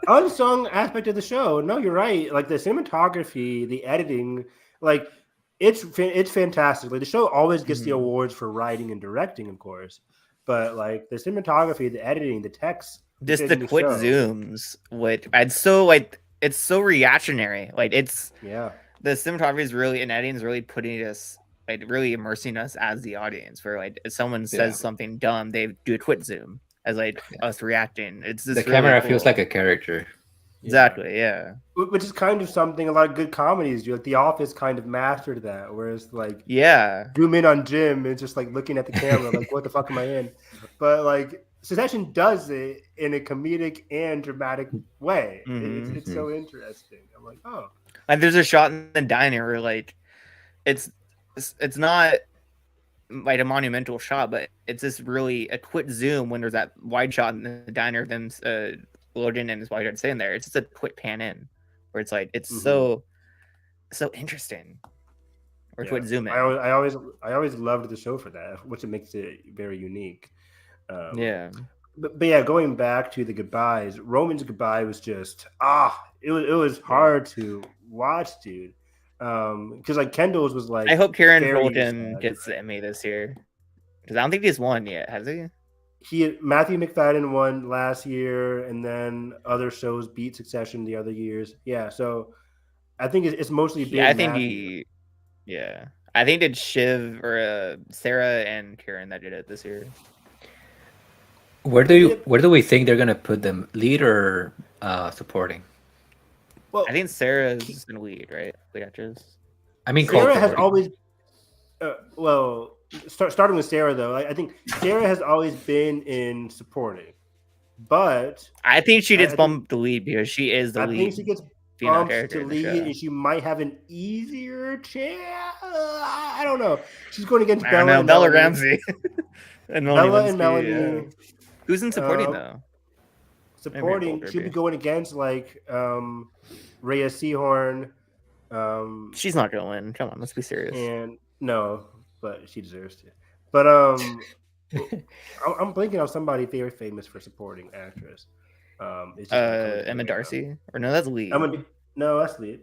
Unsung aspect of the show. No, you're right. Like the cinematography, the editing, like it's fantastic. Like the show always gets the awards for writing and directing, of course, but like the cinematography, the editing, the text, just the quick zooms. It's so reactionary. Like it's the cinematography is really and editing is really putting us like really immersing us as the audience. Where like if someone says something dumb, they do a quick zoom as like us reacting. It's just the really camera cool. feels like a character. Exactly, yeah. Which is kind of something a lot of good comedies do. Like The Office kind of mastered that, whereas like zoom in on Jim and just like looking at the camera, like what the fuck am I in? But like Succession does it in a comedic and dramatic way. It's so interesting. I'm like, oh. Like there's a shot in the diner where like it's not like a monumental shot, but it's just really a quick zoom when there's that wide shot in the diner of them Logan and his wife are sitting there. It's just a quick pan in where it's like it's so interesting. Or quick zoom in. I always loved the show for that, which makes it very unique. But yeah, going back to the goodbyes, Roman's goodbye was just it was hard to watch, dude. Because like Kendall's was like I hope Kieran Fulton gets the Emmy this year because I don't think he's won yet, has he? Matthew McFadden won last year, and then other shows beat Succession the other years. Yeah, so I think it's mostly been. I think I think it's Shiv or Sarah and Kieran that did it this year. Where do we think they're gonna put them? Lead or supporting? Well, I think Sarah's in lead, right? Lead actress. I mean, Sarah has always. Starting with Sarah though, I think Sarah has always been in supporting, but I think she gets bumped to lead because she is the lead. I think she gets bumped to lead, and she might have an easier chance. I don't know. She's going against Bella Ramsey and Melanie. Yeah. Who's in supporting though? Supporting, she'll be going against like Rhea Seehorn. She's not going to win. Come on, let's be serious. And no, but she deserves to. But I'm blinking on somebody very famous for supporting actress. Emma Darcy, or no, that's lead. No, that's lead.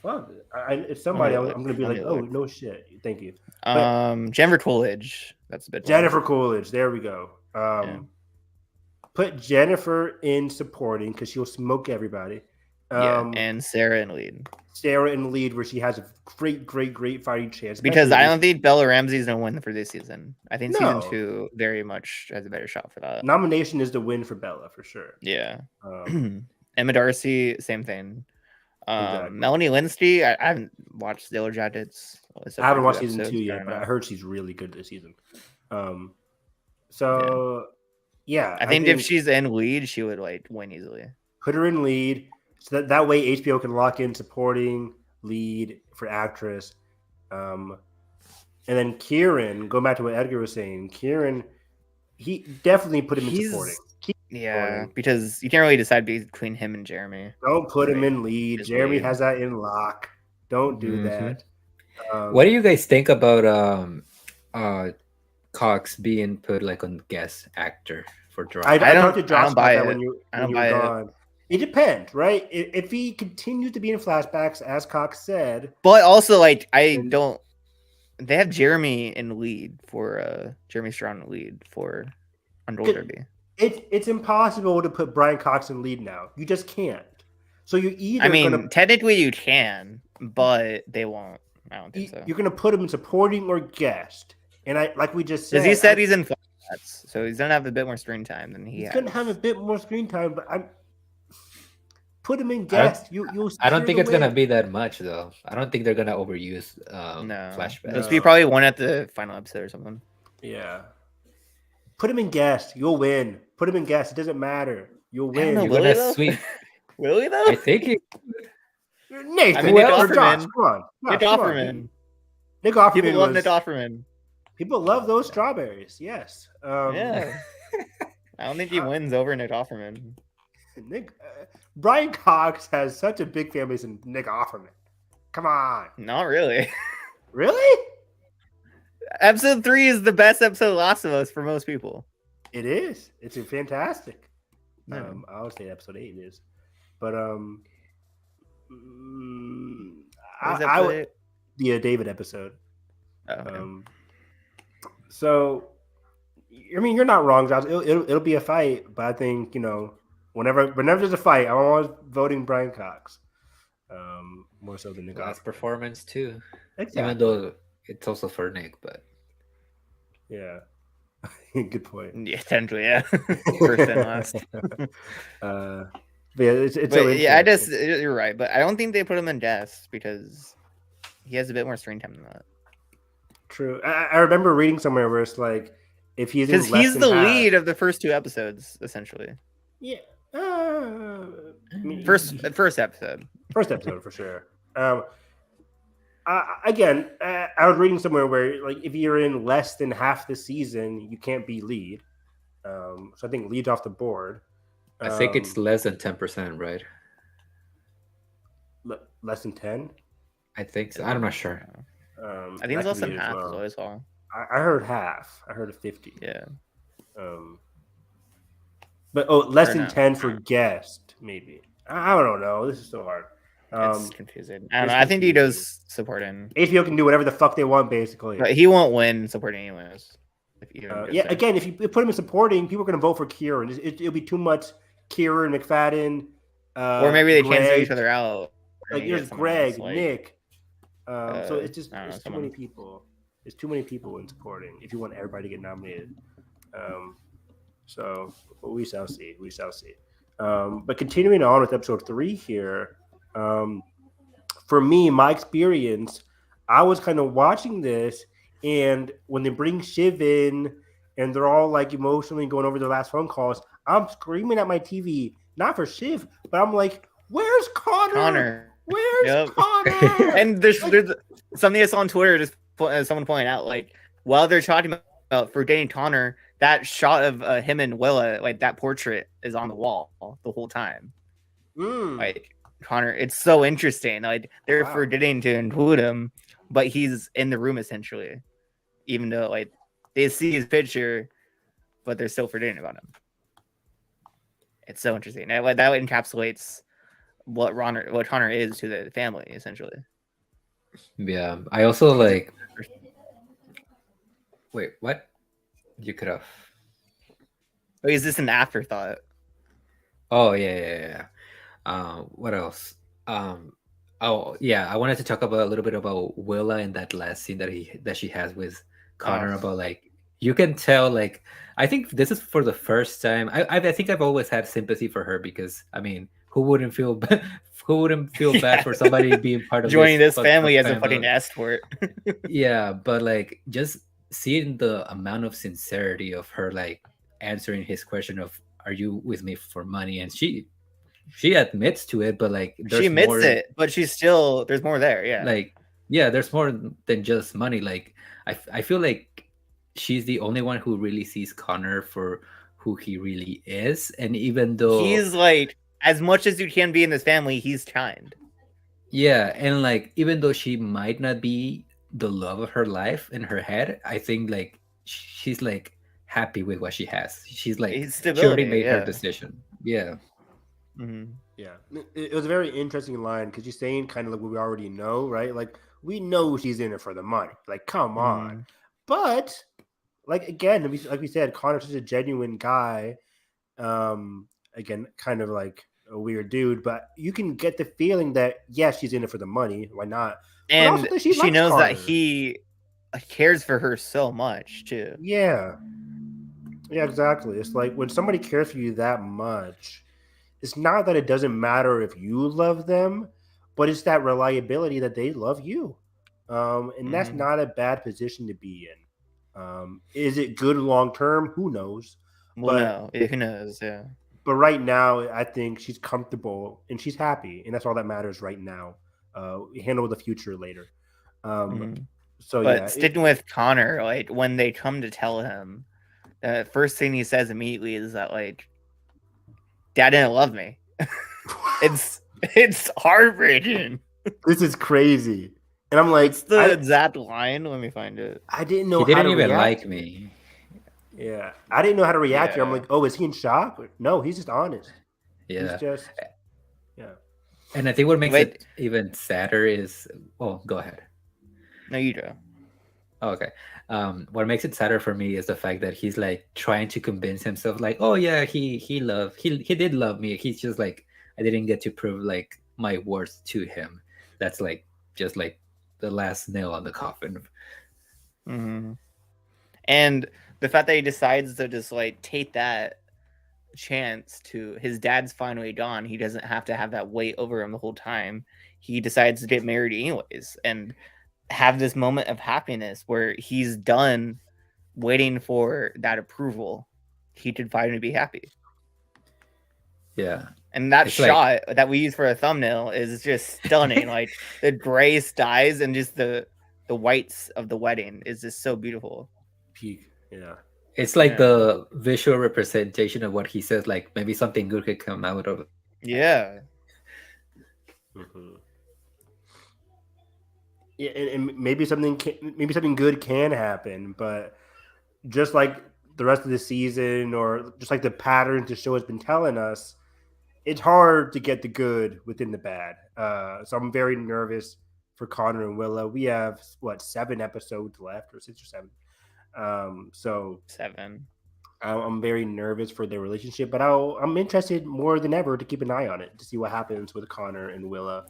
Fuck, it's somebody. I'm gonna be like, oh no shit, thank you. Jennifer Coolidge. That's a bit. Jennifer Coolidge. There we go. Put Jennifer in supporting because she'll smoke everybody. And Sarah in lead. Sarah in lead, where she has a great fighting chance. Because I don't think Bella Ramsey's gonna win for this season. I think season 2 very much has a better shot for that. Nomination is the win for Bella for sure. Yeah. Emma Darcy, same thing. Exactly. Melanie Linsky, I haven't watched Yellow Jackets. I haven't watched season 2 yet, but I heard she's really good this season. I think if she's in lead, she would like win easily. Put her in lead, so that way HBO can lock in supporting lead for actress. And then Kieran, going back to what Edgar was saying, Kieran, he definitely put him in supporting. Because you can't really decide between him and Jeremy. Don't put him in lead. Jeremy has that in lock. Don't do that. What do you guys think about Cox being put like on guest actor for drama. I don't- talked to I Josh don't about buy that it. when you I don't were buy it. gone. It depends, right? If he continues to be in flashbacks, as Cox said, But also, like, I And- don't. They have Jeremy in the lead for Jeremy Strong in the lead for on Roller Good. Derby. it's impossible to put Brian Cox in lead now. You just can't. So you're either I mean, gonna technically you can, but they won't. I don't think so. you're gonna put him in supporting or guest. And I like we just said, Because he said he's in flashbacks, so he's gonna have a bit more screen time than he he's has. gonna have a bit more screen time, but I'm put him in I don't- guest. You'll I don't steer think the it's gonna way. be that much though. I don't think they're gonna overuse No, flashbacks. There's be probably one at the final episode or something. Yeah. Put him in guest. You'll win. Put him in guest. It doesn't matter. You'll I don't win. know, You're will gonna he, though? sweep. Will he though? I think he, Nathan, I mean, Nick or Josh, Offerman. come on. Nick Josh, come on. Offerman. Nick Offerman People love was- Nick Offerman. People love those strawberries. Yes. Yeah. I don't think he wins over Nick Offerman. Nick Brian Cox has such a big fan base in Nick Offerman. Come on. Not really. Really? Episode 3 is the best episode of Last of Us for most people. It is. It's fantastic. Yeah. I would say episode 8 is. But What is I would episode the David episode. 8? Oh, okay. So, I mean, you're not wrong, Josh. It'll be a fight, but I think whenever there's a fight, I'm always voting Brian Cox, more so than Nick. last Offerman. performance too. Exactly. Even though it's also for Nick, but Yeah, good point. Yeah, technically, yeah. First and last. But yeah, it's But so yeah, interesting. you're right. But I don't think they put him in guest because he has a bit more screen time than that. True. I remember reading somewhere where it's like if he's in Because less he's than the half- lead of the first 2 episodes, essentially. Yeah. I mean, First episode. First episode for sure. Again, I was reading somewhere where like if you're in less than half the season, you can't be lead. So I think lead off the board. I think it's less than 10%, right? Less than 10. I think so. I'm not sure. I think it's less than half as well. As well. I heard half. I heard a 50. Yeah. But less Fair than enough. 10 for guest, maybe. I don't know. This is so hard. It's confusing. I don't it's know. I think confusing. Dito's supporting. HBO can do whatever the fuck they want, basically. But he won't win supporting anyways. If you don't Yeah, get again, if you put him in supporting, people are going to vote for Kieran. It'll be too much Kieran, McFadden. or maybe they cancel Greg. each other out. Like and you get there's someone Greg, else, like- Nick. So it's just I don't know, it's too many someone- people. There's too many people in supporting if you want everybody to get nominated. So we shall see. We shall see. But continuing on with episode 3 here, for me, my experience, I was kind of watching this, and when they bring Shiv in, and they're all like emotionally going over their last phone calls, I'm screaming at my TV, not for Shiv, but I'm like, "Where's Connor? Where's Yep. Connor?" And there's something I saw on Twitter, just someone pointing out, like, while they're talking about for dating Connor, that shot of him and Willa, like that portrait is on the wall the whole time. Mm. Like Connor, it's so interesting. Like they're Wow. forgetting to include him, but he's in the room essentially, even though like they see his picture, but they're still forgetting about him. It's so interesting. That encapsulates what Connor is to the family essentially. Yeah. I also like. Wait, what? You could have. Or is this an afterthought? Oh yeah. What else? Oh yeah, I wanted to talk about a little bit about Willa and that last scene that she has with Connor Oh. about like you can tell like I think this is for the first time. I think I've always had sympathy for her because I mean who wouldn't feel bad Yeah. for somebody being part of Joining this fucked up family as a family? fucking escort. Yeah, but like just seeing the amount of sincerity of her like answering his question of are you with me for money, and she admits to it, but like there's She admits more, it, but she's still there's more there. Yeah. like yeah, there's more than just money. Like I feel like she's the only one who really sees Connor for who he really is, and even though he's like as much as you can be in this family, he's kind. yeah, and like even though she might not be the love of her life in her head, I think like she's like happy with what she has. She's like It's she already stability, made her yeah. decision. Yeah. Mhm. Yeah, it was a very interesting line because she's saying kind of like what we already know, right? Like we know she's in it for the money. Like, come on, Mhm. but like again, like we said, Connor's such a genuine guy. Again, kind of like a weird dude, but you can get the feeling that yes, she's in it for the money. Why not? But also And that she she likes knows Connor. that he cares for her so much too. Yeah, yeah, exactly. It's like when somebody cares for you that much, it's not that it doesn't matter if you love them, but it's that reliability that they love you. And that's Mhm. not a bad position to be in. Is it good long term? Who knows? Well, But no, who knows? Yeah. right now, I think she's comfortable and she's happy, and that's all that matters right now. Handle the future later. Um, Mhm. so But yeah, sticking with Connor, like when they come to tell him, the first thing he says immediately is that like, "Dad didn't love me." It's heartbreaking. this is crazy, and I'm What's like, the exact line? Let me find it. I didn't He know how didn't to even react. like me. Yeah, I didn't know how to react here. I'm Yeah. like, oh, is he in shock? No, he's just honest. He's Yeah. just, yeah. And I think what makes Wait. it even sadder is go ahead. No, you do. Oh, okay. What makes it sadder for me is the fact that he's like trying to convince himself, like, oh yeah, he did love me. He's just like I didn't get to prove like my worth to him. That's like just like the last nail on the coffin. Mm-hmm. And the fact that he decides to just like take that chance to his dad's finally gone, he doesn't have to have that weight over him the whole time. He decides to get married anyways and have this moment of happiness where he's done waiting for that approval. He could finally be happy. Yeah. And that It's shot that we use for a thumbnail is just stunning. Like the gray skies and just the whites of the wedding is just so beautiful. Peak. Yeah. It's like Yeah. the visual representation of what he says, like maybe something good could come out of it. Yeah. Mm-hmm. Yeah, and maybe something good can happen, but just like the rest of the season, or just like the patterns the show has been telling us, it's hard to get the good within the bad. So I'm very nervous for Connor and Willow. We have 7 episodes left, or 6 or 7. So 7. I'm very nervous for their relationship, but I'm interested more than ever to keep an eye on it to see what happens with Connor and Willa.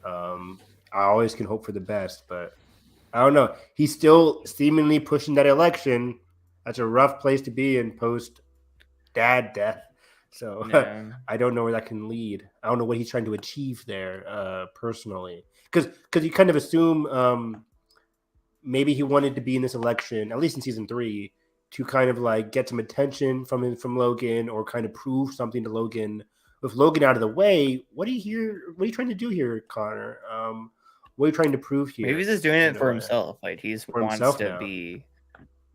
I always can hope for the best, but I don't know. He's still seemingly pushing that election. That's a rough place to be in post dad death. So Yeah. I don't know where that can lead. I don't know what he's trying to achieve there personally, because you kind of assume maybe he wanted to be in this election, at least in season 3, to kind of like get some attention from Logan, or kind of prove something to Logan. With Logan out of the way, what are you trying to do here, Connor? What are you trying to prove here? Maybe he's just doing it for himself. Like he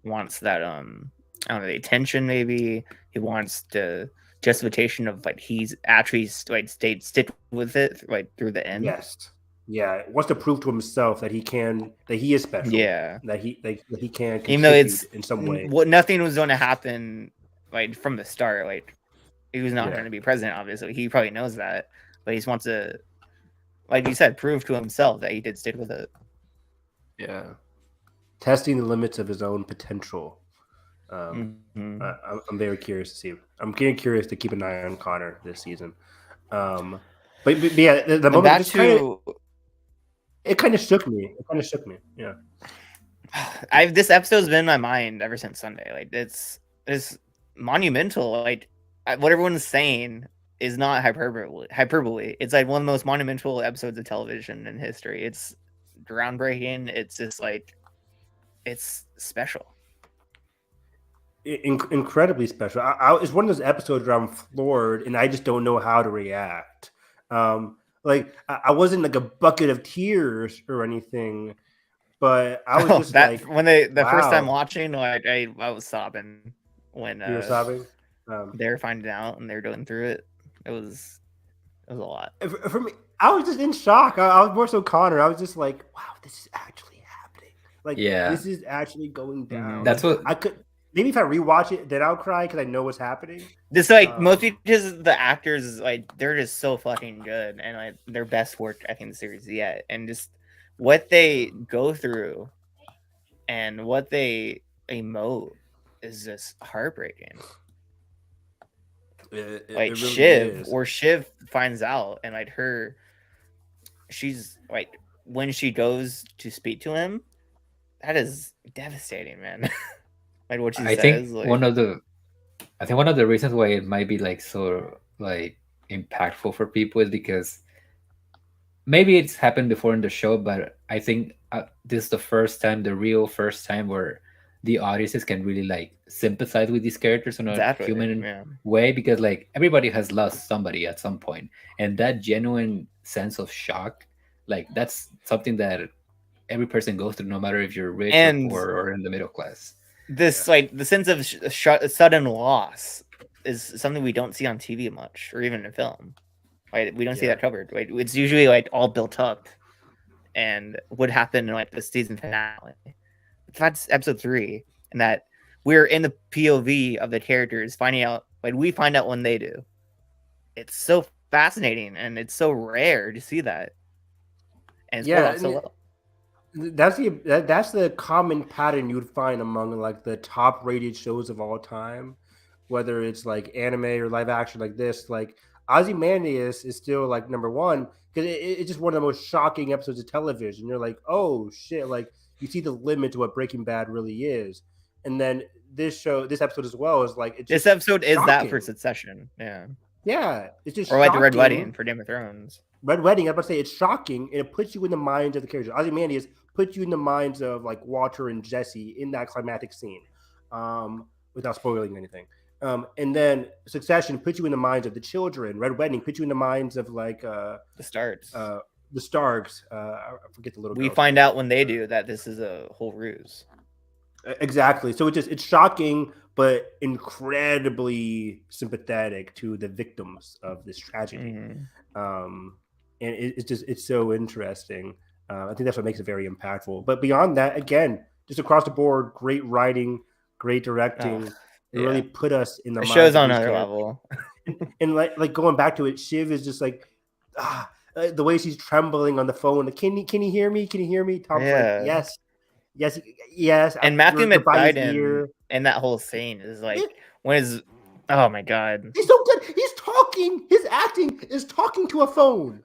wants that I don't know, the attention. Maybe he wants the justification of like he's actually like stick with it like through the end. Yes. Yeah, wants to prove to himself that he is special. Yeah, that he can contribute even though it's in some way. Nothing was going to happen like from the start. Like he was not going to be president. Obviously, he probably knows that, but he just wants to, like you said, prove to himself that he did stick with it. Yeah, testing the limits of his own potential. I'm very curious to see. I'm getting curious to keep an eye on Connor this season. But yeah, the moment just it kind of shook me. Yeah. This episode's been in my mind ever since Sunday. Like it's monumental. Like what everyone's saying is not hyperbole. It's like one of the most monumental episodes of television in history. It's groundbreaking. It's just like it's special. Incredibly special. It's one of those episodes where I'm floored and I just don't know how to react. Like I wasn't like a bucket of tears or anything, but I was just like when the first time watching, like I was sobbing when you were sobbing. They were finding out and they were going through it. It was a lot. For me, I was just in shock. I was more so Connor. I was just like, wow, this is actually happening. Like, Yeah. this is actually going down. That's what I could maybe if I rewatch it, then I'll cry because I know what's happening. This like mostly just the actors, like they're just so fucking good, and like their best work I think in the series yet, and just what they go through and what they emote is just heartbreaking. It really Shiv, is. or Shiv finds out, and like she's like, when she goes to speak to him, that is devastating, man. Like what she I says. think Like, one of the reasons why it might be like so like impactful for people is because maybe it's happened before in the show, but I think this is the real first time where the audiences can really like sympathize with these characters in a exactly, human yeah. way, because like everybody has lost somebody at some point, and that genuine sense of shock, like that's something that every person goes through, no matter if you're rich And or poor or in the middle class. This like the sense of sudden loss is something we don't see on TV much, or even in film. Right, we don't see that covered. Right, it's usually like all built up, and what happened in like the season finale. That's episode 3, and that we're in the POV of the characters finding out. Like we find out when they do. It's so fascinating, and it's so rare to see that. And it's pulled off so well. That's the common pattern you'd find among like the top rated shows of all time, whether it's like anime or live action like this. Like Ozymandias is still like number one because it's just one of the most shocking episodes of television. You're like, oh shit! Like you see the limit to what Breaking Bad really is, and then this episode as well is like it's this episode is shocking. That for Succession, yeah, it's just or like shocking. the Red Wedding for Game of Thrones. Red Wedding, I'm about to say it's shocking, and it puts you in the minds of the characters. Ozymandias puts you in the minds of like Walter and Jesse in that climactic scene, without spoiling anything. And then Succession puts you in the minds of the children. Red Wedding puts you in the minds of like the Starks. The Starks. I forget the little. We find out when they do that this is a whole ruse. Exactly. So it's shocking, but incredibly sympathetic to the victims of this tragedy. And it's so interesting. I think that's what makes it very impactful. But beyond that, again, just across the board, great writing, great directing. It really put us in the show's on another level. and like going back to it, Shiv is just like the way she's trembling on the phone. Can you hear me? Can you hear me? Tom's like, yes. And Matthew McFadden in that whole scene is like, oh my god, he's so good. He's talking. His acting is talking to a phone.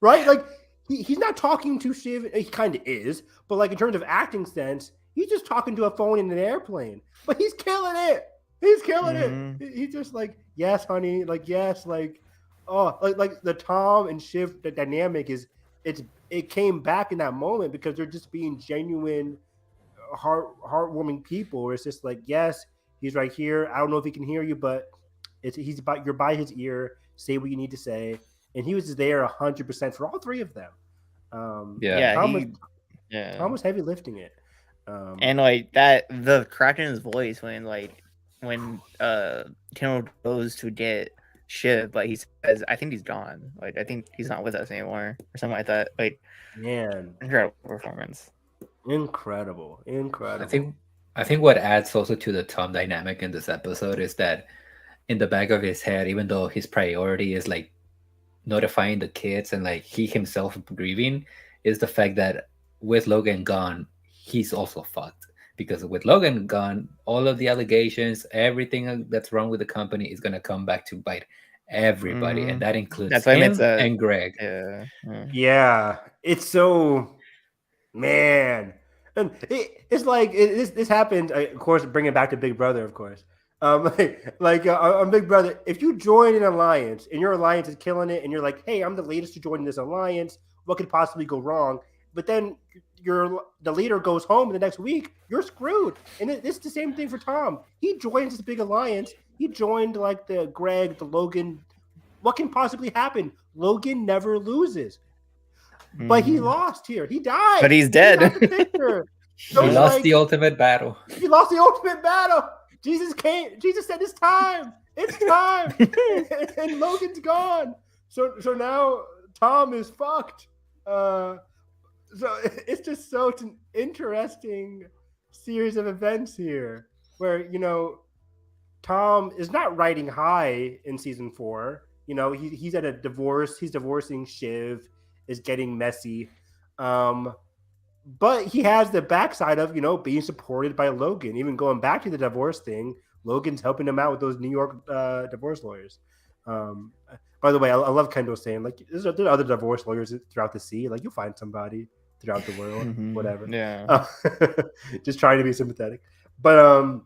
Right? Like, he's not talking to Shiv. He kind of is. But, like, in terms of acting sense, he's just talking to a phone in an airplane. But he's killing it. He's killing it. He's just like, yes, honey. Like, yes. Like, oh, like the Tom and Shiv, the dynamic it came back in that moment because they're just being genuine, heartwarming people. Where it's just like, yes, he's right here. I don't know if he can hear you, but you're by his ear. Say what you need to say. And he was just there 100% for all three of them. Tom was heavy lifting it. And like that, the crack in his voice when Tim goes to get Shiv, but he says, "I think he's gone. Like I think he's not with us anymore," or something like that. Like, man, incredible performance. Incredible. I think what adds also to the Tom dynamic in this episode is that in the back of his head, even though his priority is like notifying the kids and like he himself grieving, is the fact that with Logan gone, he's also fucked. Because with Logan gone, all of the allegations, everything that's wrong with the company is going to come back to bite everybody. And that includes him and Greg. Yeah. It's so, man. And it's like, this happened, of course, bring it back to Big Brother, of course. On Big Brother, if you join an alliance and your alliance is killing it and you're like, hey, I'm the latest to join this alliance, what could possibly go wrong? But then the leader goes home the next week, you're screwed. And it's the same thing for Tom. He joins this big alliance. He joined like the Greg, the Logan. What can possibly happen? Logan never loses. But he lost here. He died. But he's dead. He lost the ultimate battle. He lost the ultimate battle. Jesus came. Jesus said, "It's time. It's time." and Logan's gone. So now Tom is fucked. So it's just such an interesting series of events here, where Tom is not riding high in season 4. He's at a divorce. He's divorcing Shiv. Is getting messy. But he has the backside of being supported by Logan. Even going back to the divorce thing, Logan's helping him out with those New York divorce lawyers. By the way, I love Kendall saying like there's other divorce lawyers throughout the sea. Like you'll find somebody throughout the world, whatever. Yeah. Just trying to be sympathetic, but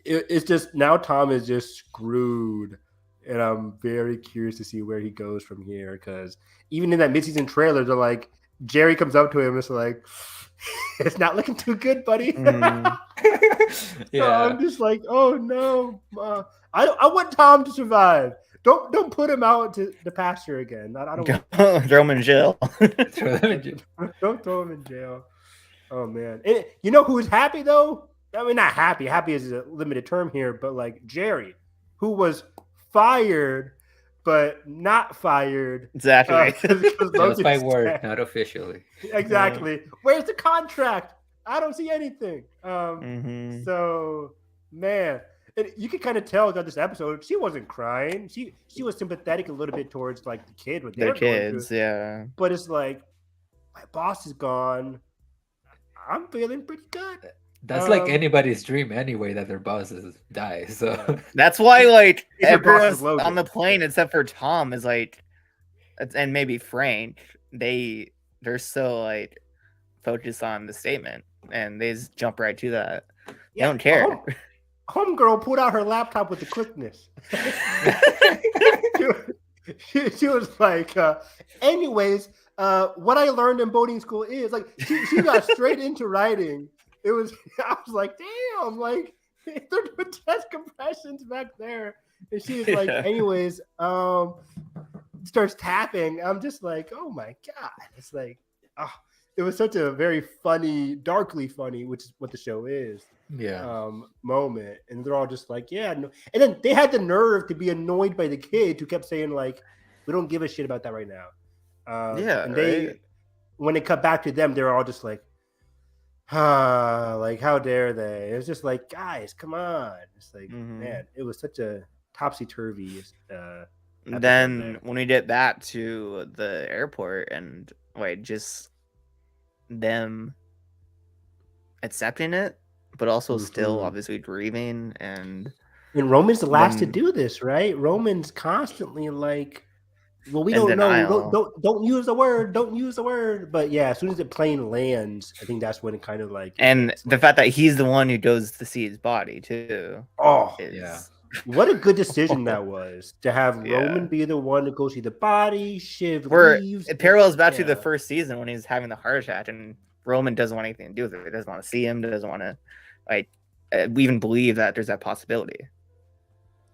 it's just now Tom is just screwed, and I'm very curious to see where he goes from here. Because even in that midseason trailer, they're like Jerry comes up to him, and it's like it's not looking too good, buddy. Yeah. So I'm just like, oh no, I want Tom to survive. Don't put him out to the pasture again. I don't want throw him in jail. don't throw him in jail. Oh man, and you know who's happy though? I mean, not happy. Happy is a limited term here, but like Jerry, who was fired but not fired. Exactly. That was by word, not officially. Exactly. Where's the contract? I don't see anything. So, man, and you can kind of tell that this episode, she wasn't crying. She was sympathetic a little bit towards like the kid with their kids, yeah. But it's like my boss is gone. I'm feeling pretty good. That's like anybody's dream anyway, that their bosses die. So that's why like If your boss everyone is Logan. on the plane except for Tom is like, and maybe Frank, they're so like focused on the statement and they just jump right to that. They don't care. Homegirl pulled out her laptop with the quickness. she was like, anyways, what I learned in boating school is like she got straight into writing. I was like, damn, like they're doing chest compressions back there. And she's like, anyways, starts tapping. I'm just like, oh my God. It's like, it was such a very funny, darkly funny, which is what the show is. Yeah. Moment. And they're all just like, yeah. No. And then they had the nerve to be annoyed by the kid who kept saying, like, we don't give a shit about that right now. And they, when it cut back to them, they're all just like, like how dare they? It was just like, guys, come on. It's like, man, it was such a topsy-turvy then when we get back to the airport and like just them accepting it, but also still obviously grieving, and Roman's the last to do this, right? Roman's constantly like, well, we don't know. Don't use the word. Don't use the word. But yeah, as soon as the plane lands, I think that's when it kind of like. And the fact that he's the one who goes to see his body too. Oh, yeah. What a good decision that was to have Roman be the one to go see the body. Shiv leaves. It parallels back to the first season when he's having the heart attack, and Roman doesn't want anything to do with it. He doesn't want to see him. Doesn't want to like even believe that there's that possibility.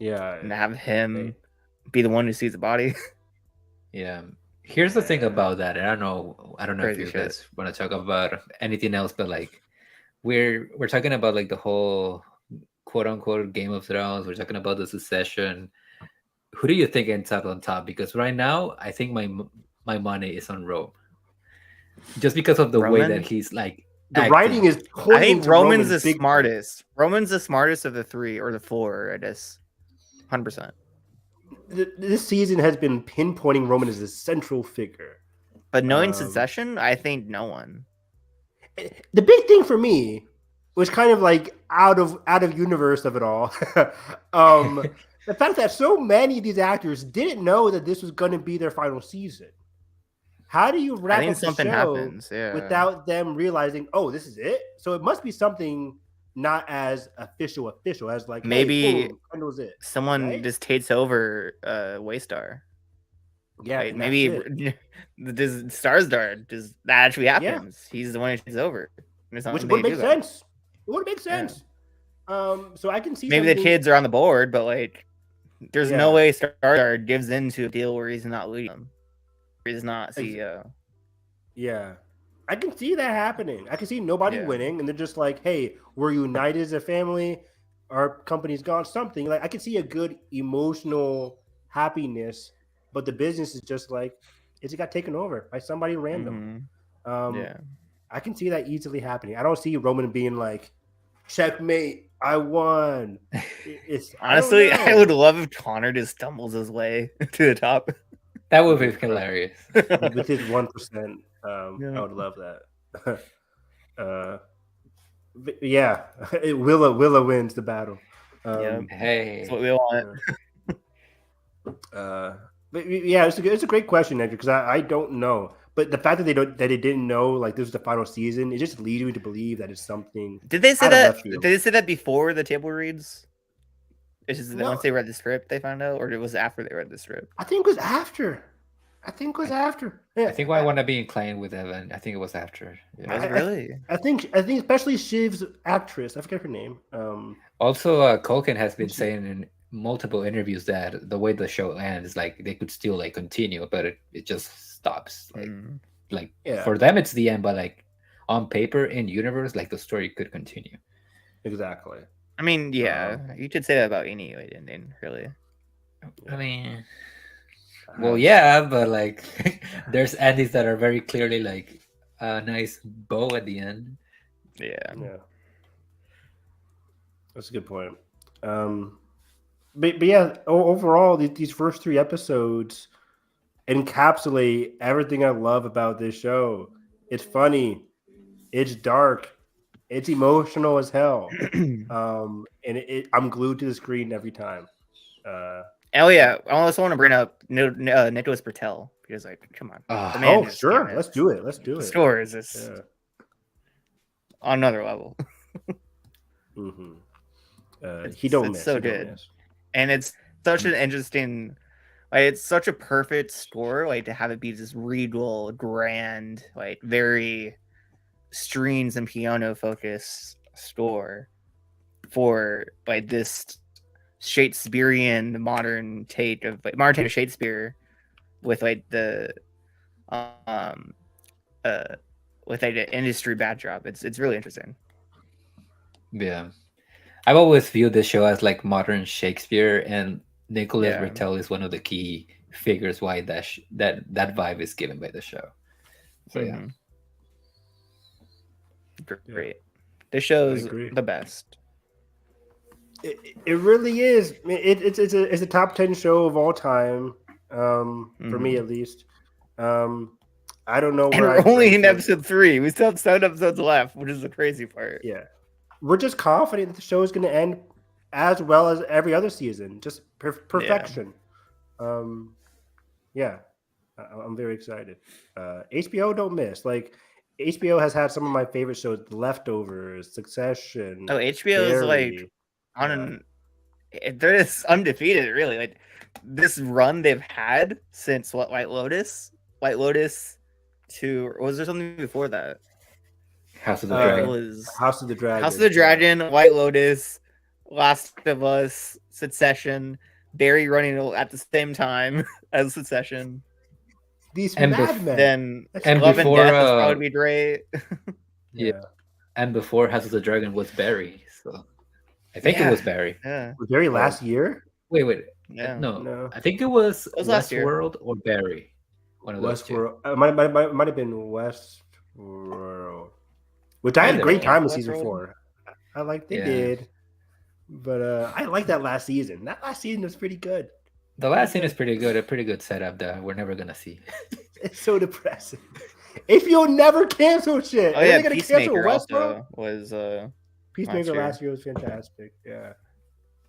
Yeah, and to have him be the one who sees the body. Yeah. Here's the thing about that. And I don't know if you guys want to talk about anything else, but like we're talking about like the whole quote unquote Game of Thrones. We're talking about the succession. Who do you think ends up on top? Because right now, I think my money is on Rome. Just because of the way that he's like the writing is. I think Roman's the smartest. Roman's the smartest of the 3 or the 4. I guess, 100%. This season has been pinpointing Roman as a central figure. But knowing succession, I think no one. The big thing for me was kind of like out of universe of it all. The fact that so many of these actors didn't know that this was going to be their final season. How do you wrap up the show without them realizing, oh, this is it? So it must be something not as official as like maybe it, someone just takes over Waystar. Yeah, like, maybe this Starsdar just that actually happens. He's the one who takes over, which would make sense. It would make sense. So I can see maybe the kids are on the board, but like there's no way Starsdar gives into a deal where he's not leading them. He's not CEO. Yeah. I can see that happening. I can see nobody winning, and they're just like, "Hey, we're united as a family. Our company's gone." Something like I can see a good emotional happiness, but the business is just like it got taken over by somebody random. Yeah. I can see that easily happening. I don't see Roman being like, checkmate, I won. It's Honestly, I don't would know. love if Connor just stumbles his way to the top. That would be Okay, hilarious. with his 1%. I Yeah. would love that. But yeah, Willa wins the battle. Yep. That's Hey, what we want. But yeah, it's a great question, Andrew, because I don't know. But the fact that they didn't know like this was the final season, it just leads me to believe that it's something. Did they say out of that? left Did field. they say that before the table reads? It's just that No. once they read the script, they found out, or it was after they read the script? I think it was after. Yeah, I think I want to be inclined with Evan. I think it was after. Yeah. Was it really? I think especially Shiv's actress. I forget her name. Also, Culkin has been saying in multiple interviews that the way the show ends, like they could still like continue, but it just stops. Like Yeah. for them, it's the end, but like on paper in universe, like the story could continue. Exactly. I mean, yeah, you could say that about any ending, really. I mean, well, yeah, but like there's endings that are very clearly like a nice bow at the end. Yeah. That's a good point. But yeah, overall, these first 3 episodes encapsulate everything I love about this show. It's funny, it's dark, it's emotional as hell, and I'm glued to the screen every time. Oh yeah, I also want to bring up Nicholas Bertel because, like, come on, the man just sure, can't let's miss. do it. Let's do The it. score is just on another level. He don't It's miss. so He don't good. miss. And it's such an interesting, like, it's such a perfect score, like, to have it be this regal, grand, like, very strings and piano focused score for like this Shakespearean modern take of Shakespeare with like the with like the industry backdrop. It's really interesting. Yeah, I've always viewed this show as like modern Shakespeare, and Nicholas Yeah. Bertel is one of the key figures why that vibe is given by the show. So yeah. Great. This show's agree. the best. It really is. It's a top 10 show of all time, for me at least. I don't know And where we're I'd only rank in it. episode 3. We still have 7 episodes left, which is the crazy part. Yeah, we're just confident that the show is going to end as well as every other season, just perfection. Yeah, I'm very excited. HBO don't miss. Like HBO has had some of my favorite shows: The Leftovers, Succession. Oh, HBO is like Barry. on they're just undefeated, really. Like this run they've had since what, White Lotus to, or was there something before that? House of the It Dragon. was House of the Dragon. House of the Dragon, White Lotus, Last of Us, Succession, Barry running at the same time as Succession. These And madmen. Then And Love before, and Death is probably be great. Yeah. And before House of the Dragon was Barry, so I think it was Barry. Yeah. Was Barry last year? Wait. Yeah. No. I think it was last year. Westworld or Barry. One of those two. Westworld. Might have been Westworld. Which I had a great time with season Westworld. 4. I like they Yeah. did. But I like that last season. That last season was pretty good. The last scene is pretty good. A pretty good setup that we're never gonna see. It's so depressing. HBO never canceled shit. Oh Are yeah, they gonna Peacemaker cancel Westworld? also was Peacemaker year. last year was fantastic. Yeah.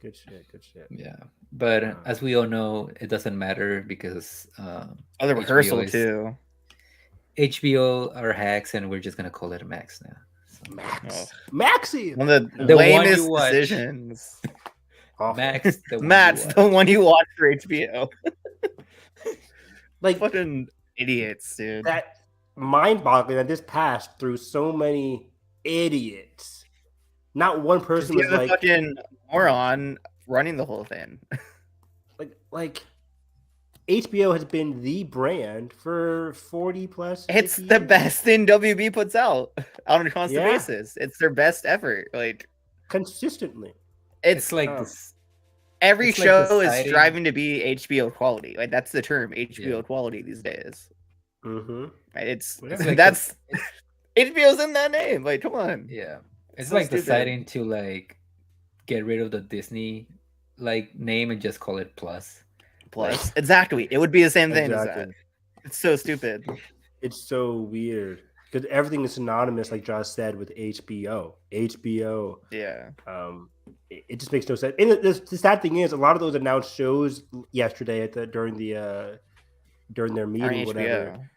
Good shit. Yeah, but as we all know, it doesn't matter because the rehearsal too. HBO are hacks, and we're just gonna call it a Max now. So. Max. Maxie. One of the The one lamest you watch. decisions. Awful. Max, Matt's the one you watch for HBO. Like Fucking idiots, dude. that mind-boggling that this passed through so many idiots. Not one person He's was the like fucking moron running the whole thing. like HBO has been the brand for 40 plus. It's 50 the years. best thing WB puts out on a constant Yeah. basis. It's their best effort. Like Consistently. It's like Oh. this. every It's like show is deciding- striving to be HBO quality. Like that's the term, HBO Yeah. quality these days. Mm-hmm. It's Yeah. like that's HBO's in that name. Like, come on. Yeah, it's So like stupid. deciding to like get rid of the Disney like name and just call it Plus. Plus, exactly. It would be the same thing as Exactly. that. It's so stupid. It's so weird because everything is synonymous, like Josh said, with HBO. HBO. Yeah. It just makes no sense. And the sad thing is, a lot of those announced shows yesterday during their meeting, whatever.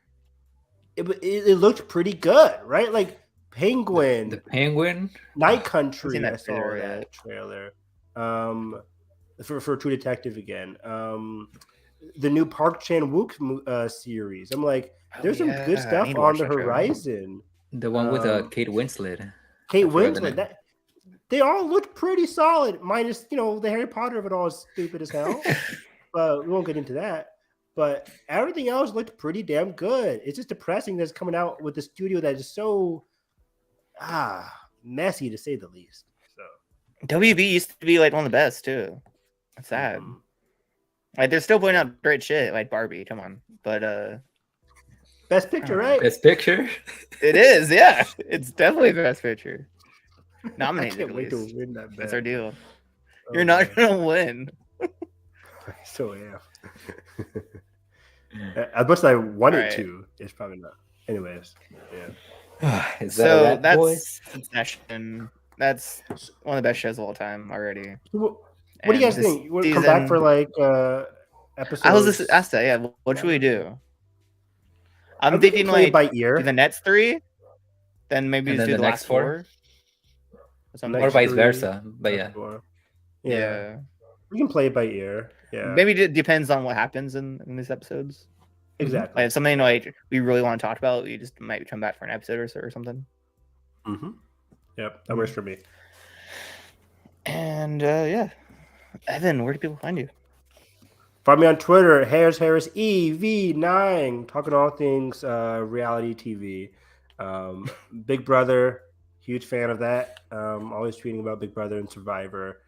It looked pretty good, right? Like Penguin, The Penguin. Night Country. that I saw trailer that yet. trailer. For True Detective again. The new Park Chan Wook series. I'm like, there's some good I stuff need to on watch the that show. horizon. The one with Kate Winslet. Kate I forgot the Winslet. name. They all looked pretty solid, minus the Harry Potter of it all is stupid as hell. But we won't get into that. But everything else looked pretty damn good. It's just depressing that it's coming out with the studio that is so messy to say the least. So WB used to be like one of the best too. It's sad. Like they're still putting out great shit like Barbie. Come on, but Best Picture, right? Best Picture. it is. Yeah, it's definitely the best picture. I Nominated can't at wait to least. win that. That's our bet. deal. Oh, You're not man. gonna win. I so am. As much as I wanted Alright. to, it's probably not. Anyways, yeah. Is that a So rat, that's boys? Succession. That's one of the best shows of all time already. What do you And guys this think? We'll come back for season- like episodes. I was just asked that. Yeah, what should we do? I'm think thinking play it like by ear. do the next 3, then maybe And just then do the the next last 4? 4. Or something. Or Next vice 3, versa. But yeah. Yeah. We can play it by ear. Yeah, Maybe it depends on what happens in these episodes. exactly. Like if something like we really want to talk about, we just might come back for an episode or something. Mm-hmm. Yep, that works for me. And yeah, Evan, where do people find you? Find me on Twitter, Harris EV9, talking all things reality TV. Big Brother, huge fan of that. Always tweeting about Big Brother and Survivor.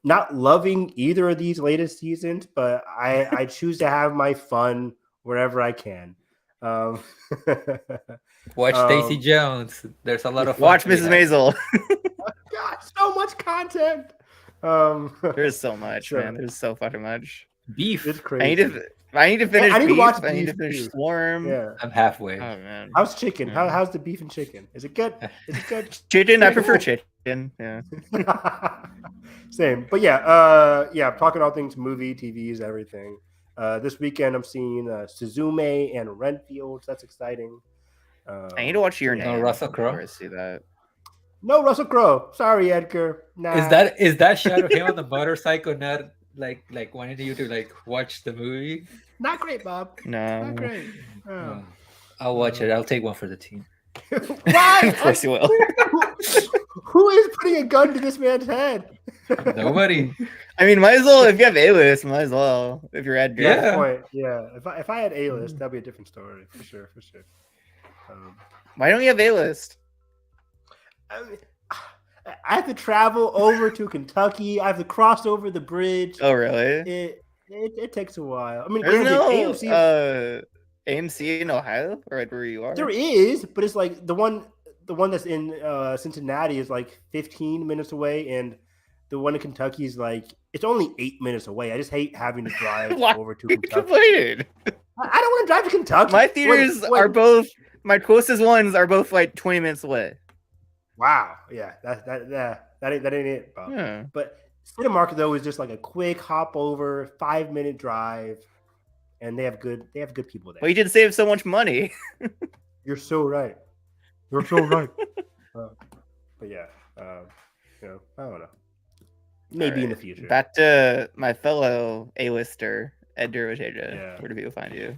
Not loving either of these latest seasons, but I choose to have my fun wherever I can. Watch Stacey Jones. There's a lot of fun Watch to be Mrs. had. Maisel. God, so much content. There's so much, So- man. There's so fucking much. Beef. It's I crazy. need to finish. I need to Beef. watch I need to Beef, finish too. Swarm. Yeah. I'm halfway. Oh man. How's chicken? Yeah. How's the beef and chicken? Is it good? Is it good? Chicken. I prefer chicken. Yeah. Same, but yeah, I'm talking all things movie, TVs, everything. This weekend I'm seeing Suzume and Renfield. So that's exciting. I need to watch Your No Name. Russell Crowe? before I see that. No Russell Crowe. Sorry, Edgar. Nah. Is that shot of him on the motorcycle not like wanting you to like watch the movie? not great, Bob? No. Not great. Oh. Oh, I'll watch it. I'll take one for the team. Why? Of course you will. Who is putting a gun to this man's head? Nobody. I mean, might as well if you have A-list, might as well if you're Edgar. Yeah. Good point. Yeah. If I had A list, that'd be a different story for sure. For sure. Why don't you have A-list? I mean, I have to travel over to Kentucky. I have to cross over the bridge. Oh really? It takes a while. I mean, There's granted, no AMC AMC in Ohio, or right where you are. there is, but it's like the one that's in Cincinnati is like 15 minutes away, and the one in Kentucky is like it's only 8 minutes away. I just hate having to drive Why over to You Kentucky. complaining. I don't want to drive to Kentucky. My theaters are both. My closest ones are both like 20 minutes away. Wow. Yeah, that ain't it, Bob. Yeah. But Cinemark though is just like a quick hop over, 5-minute drive, and they have good people there. Well, you did save so much money. You're so right. You're so right. But yeah, I don't know. Maybe in the future. Back to my fellow A-lister, Edgar Ortega. Yeah. Where do people find you?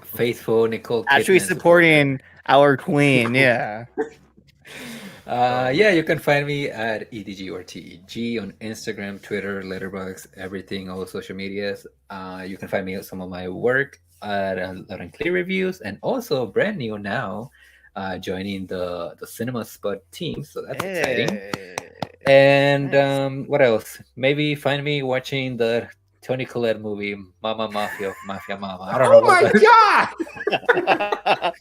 Faithful Nicole. Actually Kidman supporting our queen. Yeah. Yeah, you can find me at EDG or TEG on Instagram, Twitter, Letterboxd, everything, all the social medias. You can find me at some of my work at Loud and Clear Reviews, and also brand new now, joining the Cinema Spot team. So that's exciting. Hey. And Nice. what else? Maybe find me watching the Tony Collette movie, Mama Mafia, Mafia Mama. I don't know Oh what my that- god!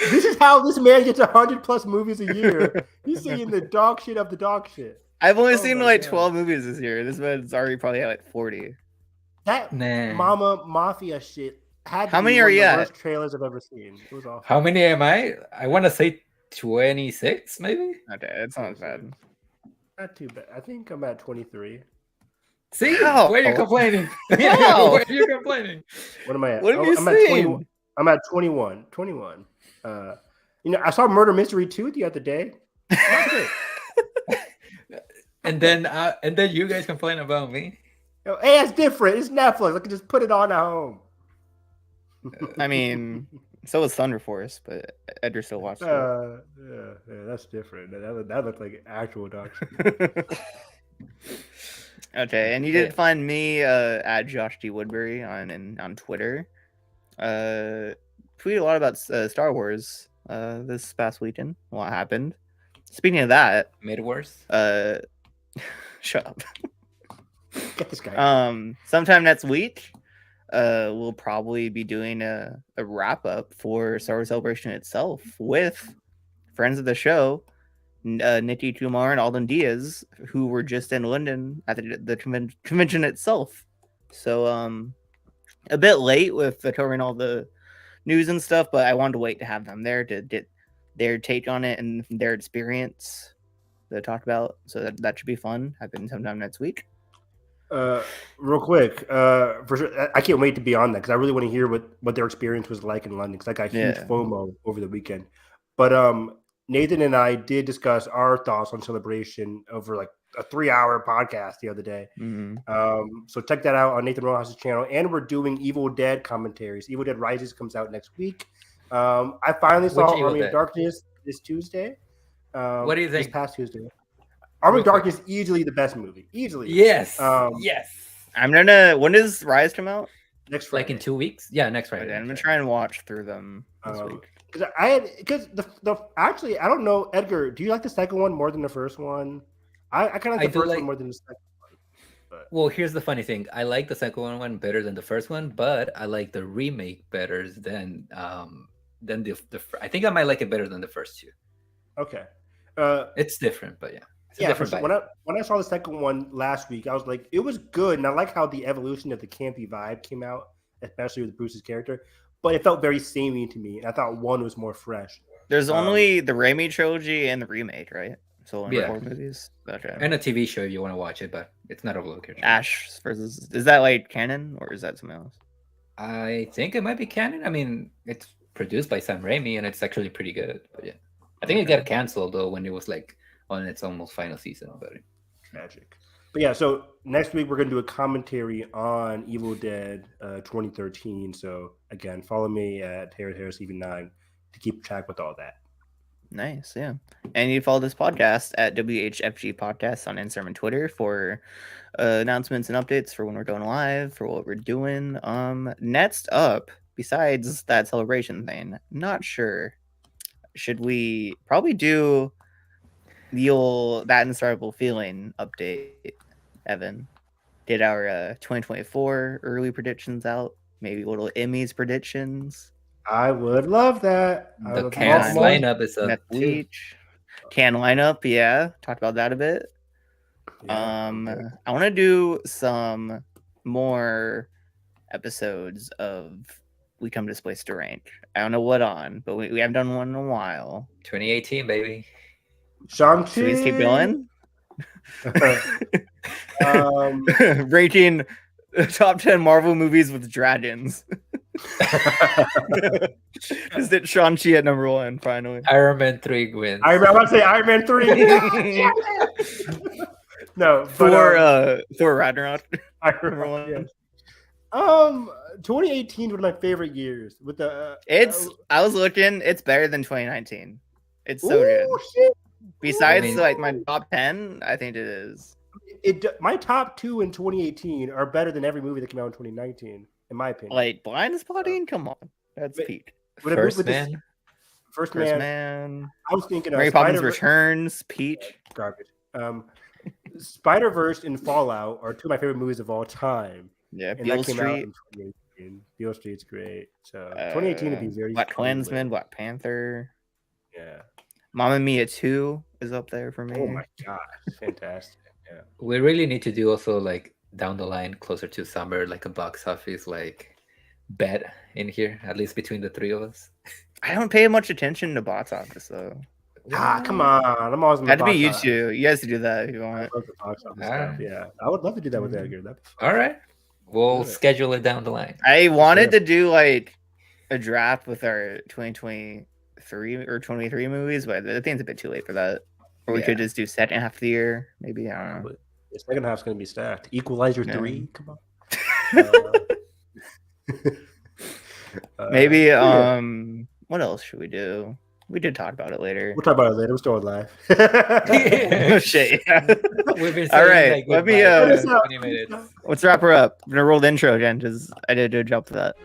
This is how this man gets 100+ movies a year. He's seeing the dog shit of the dog shit. I've only Oh seen my like God. 12 movies this year. This man's already probably at like 40. That Nah. Mama Mafia shit had to How be many one are of the you at? worst trailers I've ever seen. It was awful. How many am I? I want to say 26, maybe. Okay, it's not bad. Not too bad. I think I'm at 23. See, How? why are you complaining? How? Why are you complaining? What am I at? What have you I'm at 21. seen? I'm at 21. 21. I saw Murder Mystery 2 the other day. Not great. And then you guys complain about me. Hey, it's different. It's Netflix. I can just put it on at home. I mean, so was Thunder Force, but Edgar still watched it. yeah, that's different. That looked like actual dog shit. Okay, and you did find me at Josh D. Woodbury on Twitter. Tweeted a lot about Star Wars this past weekend. What happened? Speaking of that, Made it worse. shut up. Get this guy. Sometime next week, we'll probably be doing a wrap up for Star Wars Celebration itself with friends of the show, Nikki Kumar and Alden Diaz, who were just in London at the convention itself. So a bit late with covering all the news and stuff, but I wanted to wait to have them there to get their take on it and their experience that I talked about. So that should be fun. Happen sometime next week. Real quick, for sure, I can't wait to be on that because I really want to hear what their experience was like in London because I got huge FOMO over the weekend. But Nathan and I did discuss our thoughts on Celebration over like a 3-hour podcast the other day. Mm-hmm. So check that out on Nathan Rojas's channel. And we're doing Evil Dead commentaries. Evil Dead Rises comes out next week. I finally saw Army of Darkness this Tuesday. What do you think? This past Tuesday. Army of Darkness, easily the best movie. Easily. Yes. Yes. When does Rise come out? Next Friday. Like in 2 weeks? Yeah, next Friday. Okay, I'm gonna try and watch through them this week. Because actually, I don't know, Edgar, do you like the second one more than the first one? I kind of like the first one more than the second one. But. Well, here's the funny thing. I like the second one better than the first one, but I like the remake better than the I think I might like it better than the first two. Okay. It's different, but yeah. So when I saw the second one last week, I was like, it was good, and I like how the evolution of the campy vibe came out, especially with Bruce's character. But it felt very samey to me, and I thought one was more fresh. There's only the Raimi trilogy and the remake, right? So only 4 movies. Okay. And a TV show if you want to watch it, but it's not a location. Ash versus, is that like canon or is that something else? I think it might be canon. I mean, it's produced by Sam Raimi, and it's actually pretty good. But yeah, I think it got canceled though when it was like on its almost final season. But tragic. But yeah, so next week we're gonna do a commentary on Evil Dead 2013. So again, follow me at Harris7 to keep track with all that. Nice, yeah. And you follow this podcast at WHFG Podcast on Instagram and Twitter for announcements and updates for when we're going live, for what we're doing. Next up, besides that celebration thing, not sure. Should we probably do the old That Instarable Feeling update, Evan? Did our 2024 early predictions out? Maybe little Emmys predictions? I would love that. The cast lineup is up too. Can lineup, yeah. Talked about that a bit. Yeah, I want to do some more episodes of We Come to This Place to Rank. I don't know what on, but we haven't done one in a while. 2018, baby. Shang-Chi. Should we just keep going? Ranking top 10 Marvel movies with dragons. Is it Shang-Chi at number 1 finally? Iron Man 3 wins. I'm about to say Iron Man 3. No, Thor Ragnarok. Iron Man, yes. 2018 was one of my favorite years. With the I was looking, it's better than 2019. It's so good. Shit. Besides like my top 10, I think it is. My top 2 in 2018 are better than every movie that came out in 2019, in my opinion. Like Blind Spotting, come on, that's peak. First Man. First Man. I was thinking of Mary Poppins Returns, peak. Garbage. Spider-Verse and Fallout are 2 of my favorite movies of all time. Yeah, and Beale that came out Street, in 2018. Beale Street's great. So 2018 would be very Black strong year. Klansman, Black Panther, Yeah. Mamma Mia 2 is up there for me. Oh my god, fantastic. Yeah. We really need to do also like down the line, closer to summer, like a box office like bet in here, at least between the three of us. I don't pay much attention to box office though. Come on. I'm always in the Had to be box you office. two. You guys to do that if you I want. love the box office Alright. stuff. Yeah. I would love to do that with Edgar. That'd be fun. All right, we'll Do it. schedule it down the line. I wanted sure. to do like a draft with our 2023 or 23 movies, but I think it's a bit too late for that. Or we could Yeah. just do second half of the year, maybe. I don't know. But the second half's going to be stacked. Equalizer Yeah. 3. Come on. Maybe yeah. what else should we do? We did talk about it later. We'll talk about it later. We're still live. Oh shit. Yeah. We've been All saying, right, like, let me, goodbye for uh, 20 minutes. Let's wrap her up. I'm gonna roll the intro again because I did a good job for that.